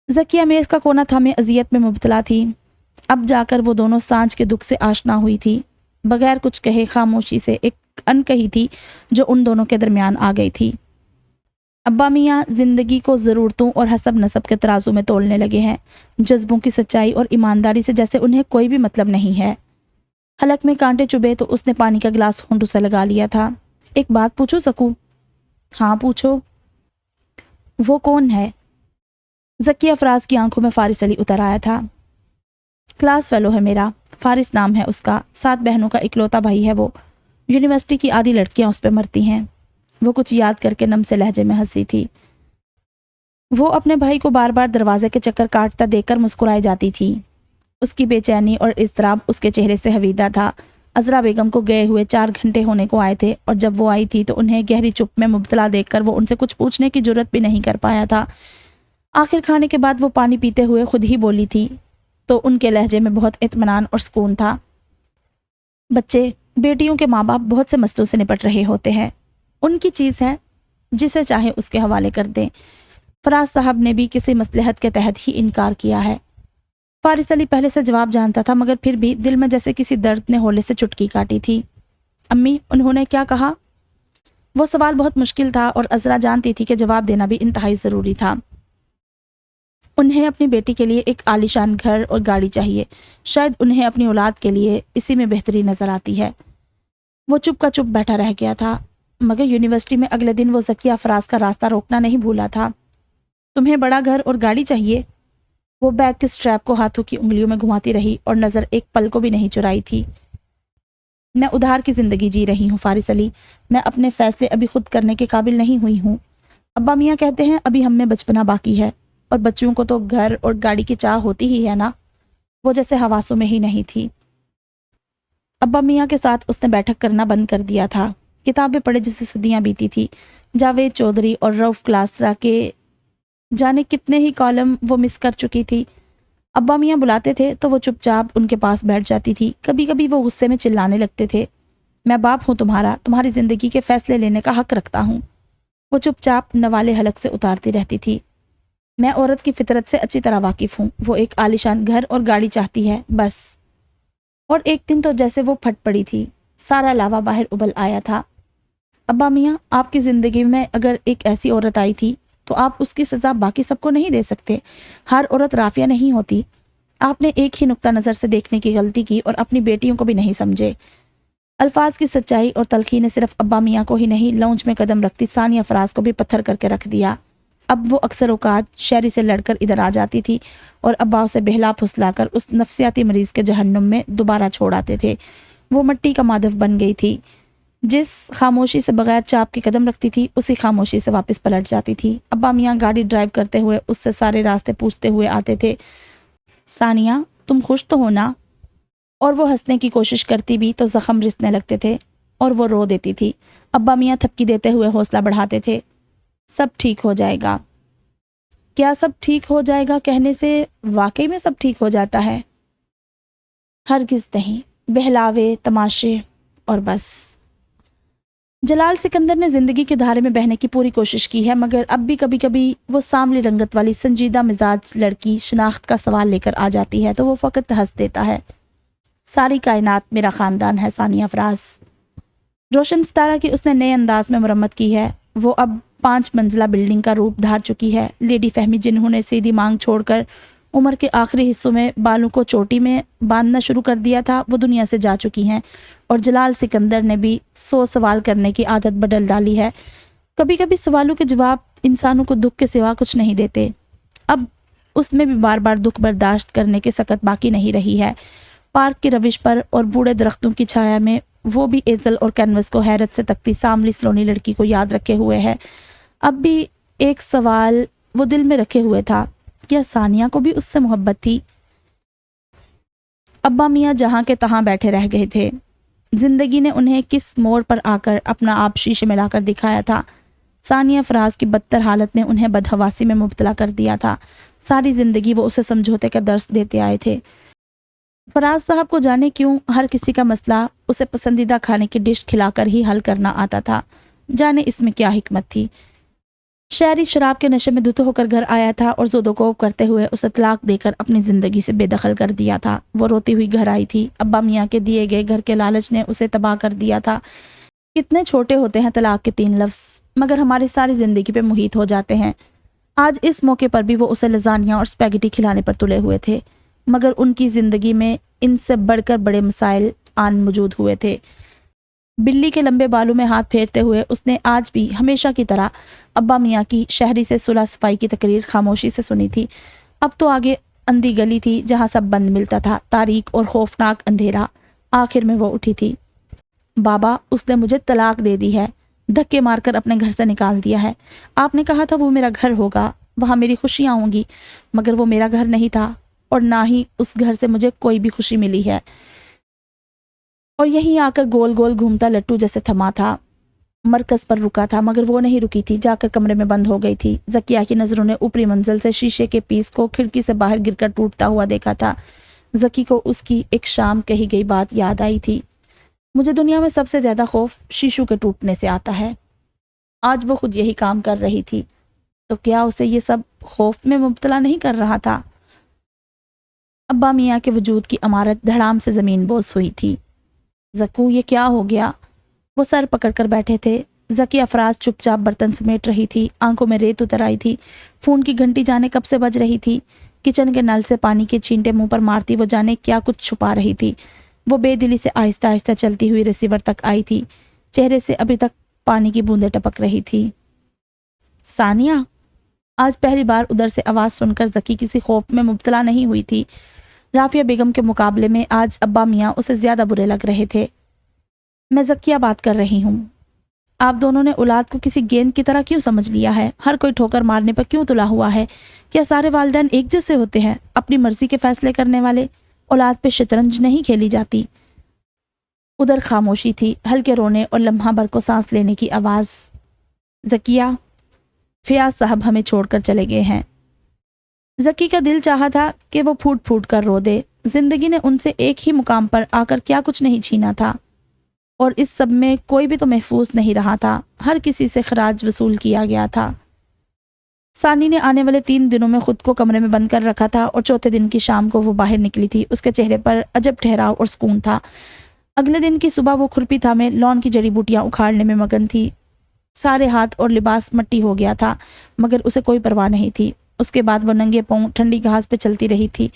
ذکیہ میز کا کونا تھامے اذیت میں مبتلا تھی۔ اب جا کر وہ دونوں سانج کے دکھ سے آشنا ہوئی تھی۔ بغیر کچھ کہے خاموشی سے ایک انکہی تھی جو ان دونوں کے درمیان آ گئی تھی۔ ابا میاں زندگی کو ضرورتوں اور حسب نسب کے ترازو میں تولنے لگے ہیں، جذبوں کی سچائی اور ایمانداری سے جیسے انہیں کوئی بھی مطلب نہیں ہے۔ حلق میں کانٹے چبھے تو اس نے پانی کا گلاس ہونٹوں سے لگا لیا تھا۔ ایک بات پوچھو زکو؟ ہاں پوچھو۔ وہ کون ہے؟ ذکیہ فراز کی آنکھوں میں فارس علی اتر آیا تھا۔ کلاس فیلو ہے میرا، فارس نام ہے اس کا، 7 بہنوں کا اکلوتا بھائی ہے وہ۔ یونیورسٹی کی آدھی لڑکیاں اس پہ مرتی ہیں۔ وہ کچھ یاد کر کے نم سے لہجے میں ہنسی تھی۔ وہ اپنے بھائی کو بار بار دروازے کے چکر کاٹتا دیکھ کر مسکرائے جاتی تھی۔ اس کی بے چینی اور اضطراب اس کے چہرے سے حویدہ تھا۔ عذرا بیگم کو گئے ہوئے 4 گھنٹے ہونے کو آئے تھے اور جب وہ آئی تھی تو انہیں گہری چپ میں مبتلا دیکھ کر وہ ان سے کچھ پوچھنے کی جرت بھی نہیں کر پایا تھا۔ آخر کھانے کے بعد وہ پانی پیتے ہوئے خود ہی بولی تھی تو ان کے لہجے میں بہت اطمینان اور سکون تھا۔ بچے، بیٹیوں کے ماں باپ بہت سے مسئلوں سے نپٹ رہے ہوتے ہیں، ان کی چیز ہے، جسے چاہے اس کے حوالے کر دیں۔ فراز صاحب نے بھی کسی مصلحت کے تحت ہی انکار کیا ہے۔ فارس علی پہلے سے جواب جانتا تھا مگر پھر بھی دل میں جیسے کسی درد نے ہولے سے چٹکی کاٹی تھی۔ امی، انہوں نے کیا کہا؟ وہ سوال بہت مشکل تھا اور عذرا جانتی تھی کہ جواب دینا بھی انتہائی ضروری تھا۔ انہیں اپنی بیٹی کے لیے ایک عالیشان گھر اور گاڑی چاہیے، شاید انہیں اپنی اولاد کے لیے اسی میں بہتری نظر آتی ہے۔ وہ چپ کا چپ بیٹھا رہ گیا تھا، مگر یونیورسٹی میں اگلے دن وہ ذکیہ فراز کا راستہ روکنا نہیں بھولا تھا۔ تمہیں بڑا گھر اور گاڑی چاہیے؟ وہ بیگ کے سٹریپ کو ہاتھوں کی انگلیوں میں گھماتی رہی اور نظر ایک پل کو بھی نہیں چرائی تھی۔ میں ادھار کی زندگی جی رہی ہوں فارس علی، میں اپنے فیصلے ابھی خود کرنے کے قابل نہیں ہوئی ہوں۔ ابا میاں کہتے ہیں ابھی ہم میں بچپنا باقی ہے، اور بچوں کو تو گھر اور گاڑی کی چاہ ہوتی ہی ہے نا۔ وہ جیسے حواسوں میں ہی نہیں تھی۔ ابا میاں کے ساتھ اس نے بیٹھک کرنا بند کر دیا تھا۔ کتابیں پڑھے جسے صدیاں بیتی تھی۔ جاوید چودھری اور رؤف کلاسرا کے جانے کتنے ہی کالم وہ مس کر چکی تھی۔ ابا میاں بلاتے تھے تو وہ چپ چاپ ان کے پاس بیٹھ جاتی تھی۔ کبھی کبھی وہ غصے میں چلانے لگتے تھے، میں باپ ہوں تمہارا، تمہاری زندگی کے فیصلے لینے کا حق رکھتا ہوں۔ وہ چپ چاپ نوالے حلق سے اتارتی رہتی تھی۔ میں عورت کی فطرت سے اچھی طرح واقف ہوں، وہ ایک عالیشان گھر اور گاڑی چاہتی ہے بس۔ اور ایک دن تو جیسے وہ پھٹ پڑی تھی، سارا لاوا باہر ابل آیا تھا۔ ابا میاں، آپ کی زندگی میں اگر ایک ایسی عورت آئی تھی تو آپ اس کی سزا باقی سب کو نہیں دے سکتے۔ ہر عورت رافیہ نہیں ہوتی۔ آپ نے ایک ہی نقطہ نظر سے دیکھنے کی غلطی کی اور اپنی بیٹیوں کو بھی نہیں سمجھے۔ الفاظ کی سچائی اور تلخی نے صرف ابا میاں کو ہی نہیں، لونج میں قدم رکھتی ثانیہ فراز کو بھی پتھر کر کے رکھ دیا۔ اب وہ اکثر اوقات شہری سے لڑ کر ادھر آ جاتی تھی اور ابا اسے بہلا پھسلا کر اس نفسیاتی مریض کے جہنم میں دوبارہ چھوڑ آتے تھے۔ وہ مٹی کا مادف بن گئی تھی، جس خاموشی سے بغیر چاپ کے قدم رکھتی تھی اسی خاموشی سے واپس پلٹ جاتی تھی۔ ابا میاں گاڑی ڈرائیو کرتے ہوئے اس سے سارے راستے پوچھتے ہوئے آتے تھے، ثانیہ تم خوش تو ہو نا؟ اور وہ ہنسنے کی کوشش کرتی بھی تو زخم رسنے لگتے تھے اور وہ رو دیتی تھی۔ ابا میاں تھپکی دیتے ہوئے حوصلہ بڑھاتے تھے، سب ٹھیک ہو جائے گا۔ کیا سب ٹھیک ہو جائے گا کہنے سے واقعی میں سب ٹھیک ہو جاتا ہے؟ ہرگز نہیں، بہلاوے، تماشے اور بس۔ جلال سکندر نے زندگی کے دھارے میں بہنے کی پوری کوشش کی ہے، مگر اب بھی کبھی کبھی وہ سانولی رنگت والی سنجیدہ مزاج لڑکی شناخت کا سوال لے کر آ جاتی ہے تو وہ فقط ہنس دیتا ہے۔ ساری کائنات میرا خاندان ہے ثانیہ فراز۔ روشن ستارہ کی اس نے نئے انداز میں مرمت کی ہے۔ وہ اب 5 منزلہ بلڈنگ کا روپ دھار چکی ہے۔ لیڈی فہمی جنہوں نے سیدھی مانگ چھوڑ کر عمر کے آخری حصوں میں بالوں کو چوٹی میں باندھنا شروع کر دیا تھا، وہ دنیا سے جا چکی ہیں، اور جلال سکندر نے بھی 100 سوال کرنے کی عادت بدل ڈالی ہے۔ کبھی کبھی سوالوں کے جواب انسانوں کو دکھ کے سوا کچھ نہیں دیتے۔ اب اس میں بھی بار بار دکھ برداشت کرنے کے سکت باقی نہیں رہی ہے۔ پارک کی روش پر اور بوڑھے درختوں کی چھایا میں وہ بھی ایزل اور کینوس کو حیرت سے تکتی ساملی سلونی لڑکی کو یاد رکھے ہوئے ہے۔ اب بھی ایک سوال وہ دل میں رکھے ہوئے تھا، کیا ثانیہ کو بھی اس سے محبت تھی؟ ابا میاں جہاں کے تہاں بیٹھے رہ گئے تھے۔ زندگی نے انہیں کس موڑ پر آ کر اپنا آپ شیشے میں لا کر دکھایا تھا۔ ثانیہ فراز کی بدتر حالت نے انہیں بدحواسی میں مبتلا کر دیا تھا۔ ساری زندگی وہ اسے سمجھوتے کا درس دیتے آئے تھے۔ فراز صاحب کو جانے کیوں ہر کسی کا مسئلہ اسے پسندیدہ کھانے کی ڈش کھلا کر ہی حل کرنا آتا تھا، جانے اس میں کیا حکمت تھی۔ شہری شراب کے نشے میں دھت ہو کر گھر آیا تھا اور زود و کوب کرتے ہوئے اسے طلاق دے کر اپنی زندگی سے بے دخل کر دیا تھا۔ وہ روتی ہوئی گھر آئی تھی۔ ابا میاں کے دیے گئے گھر کے لالچ نے اسے تباہ کر دیا تھا۔ کتنے چھوٹے ہوتے ہیں طلاق کے 3 لفظ، مگر ہماری ساری زندگی پہ محیط ہو جاتے ہیں۔ آج اس موقع پر بھی وہ اسے لزانیاں اور اسپیگیٹی کھلانے پر تلے ہوئے تھے، مگر ان کی زندگی میں ان سے بڑھ کر بڑے مسائل آن موجود ہوئے تھے۔ بلی کے لمبے بالوں میں ہاتھ پھیرتے ہوئے اس نے آج بھی ہمیشہ کی طرح ابا میاں کی شہری سے صلح صفائی کی تقریر خاموشی سے سنی تھی۔ اب تو آگے اندھی گلی تھی جہاں سب بند ملتا تھا، تاریک اور خوفناک اندھیرا۔ آخر میں وہ اٹھی تھی۔ بابا، اس نے مجھے طلاق دے دی ہے، دھکے مار کر اپنے گھر سے نکال دیا ہے۔ آپ نے کہا تھا وہ میرا گھر ہوگا، وہاں میری خوشیاں ہوں گی، مگر وہ میرا گھر نہیں تھا، اور نہ ہی اس گھر سے مجھے کوئی بھی خوشی ملی ہے۔ اور یہیں آ کر گول گول گھومتا لٹو جیسے تھما تھا، مرکز پر رکا تھا، مگر وہ نہیں رکی تھی، جا کر کمرے میں بند ہو گئی تھی۔ ذکیہ کی نظروں نے اوپری منزل سے شیشے کے پیس کو کھڑکی سے باہر گر کر ٹوٹتا ہوا دیکھا تھا۔ ذکی کو اس کی ایک شام کہی گئی بات یاد آئی تھی، مجھے دنیا میں سب سے زیادہ خوف شیشوں کے ٹوٹنے سے آتا ہے۔ آج وہ خود یہی کام کر رہی تھی، تو کیا اسے یہ سب خوف میں مبتلا نہیں کر رہا تھا؟ ابا میاں کے وجود کی عمارت دھڑام سے زمین بوس ہوئی تھی۔ زکو، یہ کیا ہو گیا؟ وہ سر پکڑ کر بیٹھے تھے۔ ذکیہ فراز چپ چاپ برتن سمیٹ رہی تھی، آنکھوں میں ریت اتر آئی تھی۔ فون کی گھنٹی جانے کب سے بج رہی تھی۔ کچن کے نل سے پانی کے چھینٹے منہ پر مارتی وہ جانے کیا کچھ چھپا رہی تھی۔ وہ بے دلی سے آہستہ آہستہ چلتی ہوئی ریسیور تک آئی تھی، چہرے سے ابھی تک پانی کی بوندیں ٹپک رہی تھی۔ ثانیہ؟ آج پہلی بار ادھر سے آواز سن کر ذکی کسی خوف میں مبتلا نہیں ہوئی تھی۔ رافیہ بیگم کے مقابلے میں آج ابا میاں اسے زیادہ برے لگ رہے تھے۔ میں ذکیہ بات کر رہی ہوں۔ آپ دونوں نے اولاد کو کسی گیند کی طرح کیوں سمجھ لیا ہے؟ ہر کوئی ٹھوکر مارنے پر کیوں تلا ہوا ہے؟ کیا سارے والدین ایک جیسے ہوتے ہیں، اپنی مرضی کے فیصلے کرنے والے؟ اولاد پہ شطرنج نہیں کھیلی جاتی۔ ادھر خاموشی تھی، ہلکے رونے اور لمحہ بھر کو سانس لینے کی آواز۔ ذکیہ، فیاض صاحب ہمیں چھوڑ کر چلے گئے ہیں۔ ذکی کا دل چاہا تھا کہ وہ پھوٹ پھوٹ کر رو دے۔ زندگی نے ان سے ایک ہی مقام پر آ کر کیا کچھ نہیں چھینا تھا، اور اس سب میں کوئی بھی تو محفوظ نہیں رہا تھا، ہر کسی سے خراج وصول کیا گیا تھا۔ ثانی نے آنے والے 3 دنوں میں خود کو کمرے میں بند کر رکھا تھا، اور چوتھے دن کی شام کو وہ باہر نکلی تھی۔ اس کے چہرے پر عجب ٹھہراؤ اور سکون تھا۔ اگلے دن کی صبح وہ کھرپی تھامے لون کی جڑی بوٹیاں اکھاڑنے میں مگن تھی۔ سارے ہاتھ اور لباس مٹی ہو گیا تھا، مگر اسے کوئی پرواہ نہیں تھی۔ اس کے بعد وہ ننگے پاؤں ٹھنڈی گھاس پہ چلتی رہی تھی۔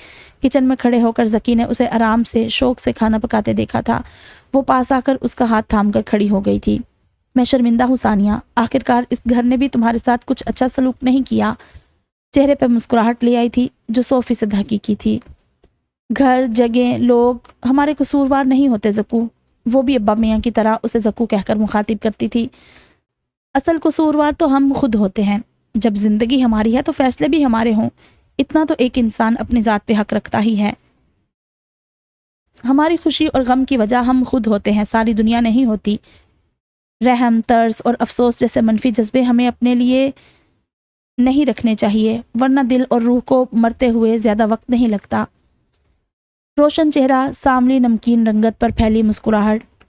کچن میں کھڑے ہو کر ذکی نے اسے آرام سے شوق سے کھانا پکاتے دیکھا تھا۔ وہ پاس آ کر اس کا ہاتھ تھام کر کھڑی ہو گئی تھی۔ میں شرمندہ ہوں ثانیہ، آخرکار اس گھر نے بھی تمہارے ساتھ کچھ اچھا سلوک نہیں کیا۔ چہرے پہ مسکراہٹ لے آئی تھی جو 100% حقیقی تھی۔ گھر، جگہ، لوگ ہمارے قصوروار نہیں ہوتے زکو۔ وہ بھی ابا میاں کی طرح اسے زکو کہہ کر مخاطب کرتی تھی۔ اصل قصوروار تو ہم خود ہوتے ہیں۔ جب زندگی ہماری ہے تو فیصلے بھی ہمارے ہوں، اتنا تو ایک انسان اپنی ذات پہ حق رکھتا ہی ہے۔ ہماری خوشی اور غم کی وجہ ہم خود ہوتے ہیں، ساری دنیا نہیں ہوتی۔ رحم، ترس اور افسوس جیسے منفی جذبے ہمیں اپنے لیے نہیں رکھنے چاہیے، ورنہ دل اور روح کو مرتے ہوئے زیادہ وقت نہیں لگتا۔ روشن چہرہ، ساملی نمکین رنگت پر پھیلی مسکراہٹ،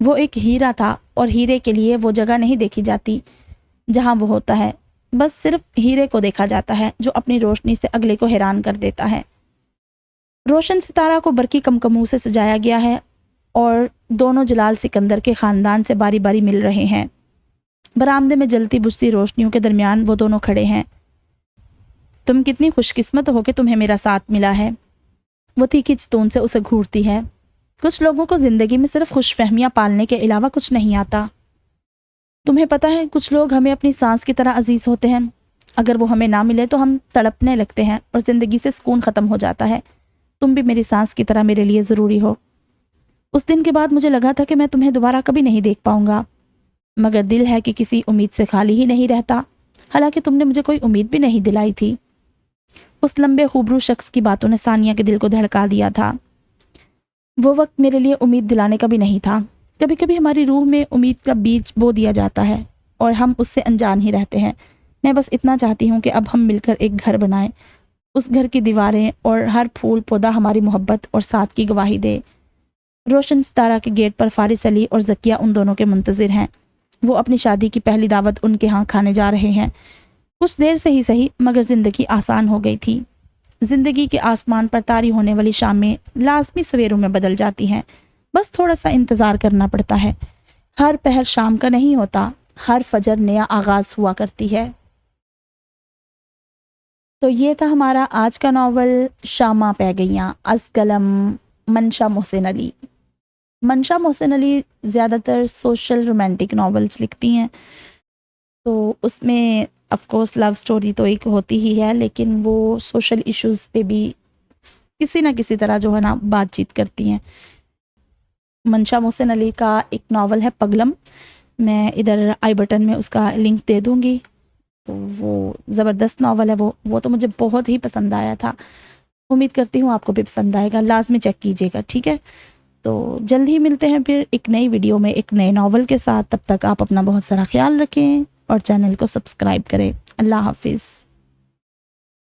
وہ ایک ہیرا تھا اور ہیرے کے لیے وہ جگہ نہیں دیکھی جاتی جہاں وہ ہوتا ہے، بس صرف ہیرے کو دیکھا جاتا ہے جو اپنی روشنی سے اگلے کو حیران کر دیتا ہے۔ روشن ستارہ کو برقی کمکموں سے سجایا گیا ہے اور دونوں جلال سکندر کے خاندان سے باری باری مل رہے ہیں۔ برآمدے میں جلتی بجھتی روشنیوں کے درمیان وہ دونوں کھڑے ہیں۔ تم کتنی خوش قسمت ہو کہ تمہیں میرا ساتھ ملا ہے، وہ تیکھی چتون سے اسے گھورتی ہے۔ کچھ لوگوں کو زندگی میں صرف خوش فہمیاں پالنے کے علاوہ کچھ نہیں آتا۔ تمہیں پتہ ہے کچھ لوگ ہمیں اپنی سانس کی طرح عزیز ہوتے ہیں، اگر وہ ہمیں نہ ملے تو ہم تڑپنے لگتے ہیں اور زندگی سے سکون ختم ہو جاتا ہے۔ تم بھی میری سانس کی طرح میرے لیے ضروری ہو۔ اس دن کے بعد مجھے لگا تھا کہ میں تمہیں دوبارہ کبھی نہیں دیکھ پاؤں گا، مگر دل ہے کہ کسی امید سے خالی ہی نہیں رہتا، حالانکہ تم نے مجھے کوئی امید بھی نہیں دلائی تھی۔ اس لمبے خوبرو شخص کی باتوں نے ثانیہ کے دل کو دھڑکا دیا تھا۔ وہ وقت میرے لیے امید دلانے کا بھی نہیں تھا۔ کبھی کبھی ہماری روح میں امید کا بیج بو دیا جاتا ہے اور ہم اس سے انجان ہی رہتے ہیں۔ میں بس اتنا چاہتی ہوں کہ اب ہم مل کر ایک گھر بنائیں، اس گھر کی دیواریں اور ہر پھول پودا ہماری محبت اور ساتھ کی گواہی دے۔ روشن ستارہ کے گیٹ پر فارس علی اور زکیہ ان دونوں کے منتظر ہیں۔ وہ اپنی شادی کی پہلی دعوت ان کے ہاں کھانے جا رہے ہیں۔ کچھ دیر سے ہی صحیح، مگر زندگی آسان ہو گئی تھی۔ زندگی کے آسمان پر طاری ہونے والی شامیں لازمی سویروں میں بدل جاتی ہیں، بس تھوڑا سا انتظار کرنا پڑتا ہے۔ ہر پہر شام کا نہیں ہوتا، ہر فجر نیا آغاز ہوا کرتی ہے۔ تو یہ تھا ہمارا آج کا ناول شاماں پہ گئیاں از قلم منشا محسن علی۔ منشا محسن علی زیادہ تر سوشل رومانٹک ناولز لکھتی ہیں، تو اس میں آف کورس لو سٹوری تو ایک ہوتی ہی ہے، لیکن وہ سوشل ایشوز پہ بھی کسی نہ کسی طرح جو ہے نا بات چیت کرتی ہیں۔ منشا محسن علی کا ایک ناول ہے پگلم، میں ادھر آئی بٹن میں اس کا لنک دے دوں گی۔ تو وہ زبردست ناول ہے، وہ تو مجھے بہت ہی پسند آیا تھا۔ امید کرتی ہوں آپ کو بھی پسند آئے گا، لازمی چیک کیجیے گا، ٹھیک ہے؟ تو جلد ہی ملتے ہیں پھر ایک نئی ویڈیو میں ایک نئے ناول کے ساتھ۔ تب تک آپ اپنا بہت سارا خیال رکھیں اور چینل کو سبسکرائب کریں۔ اللہ حافظ۔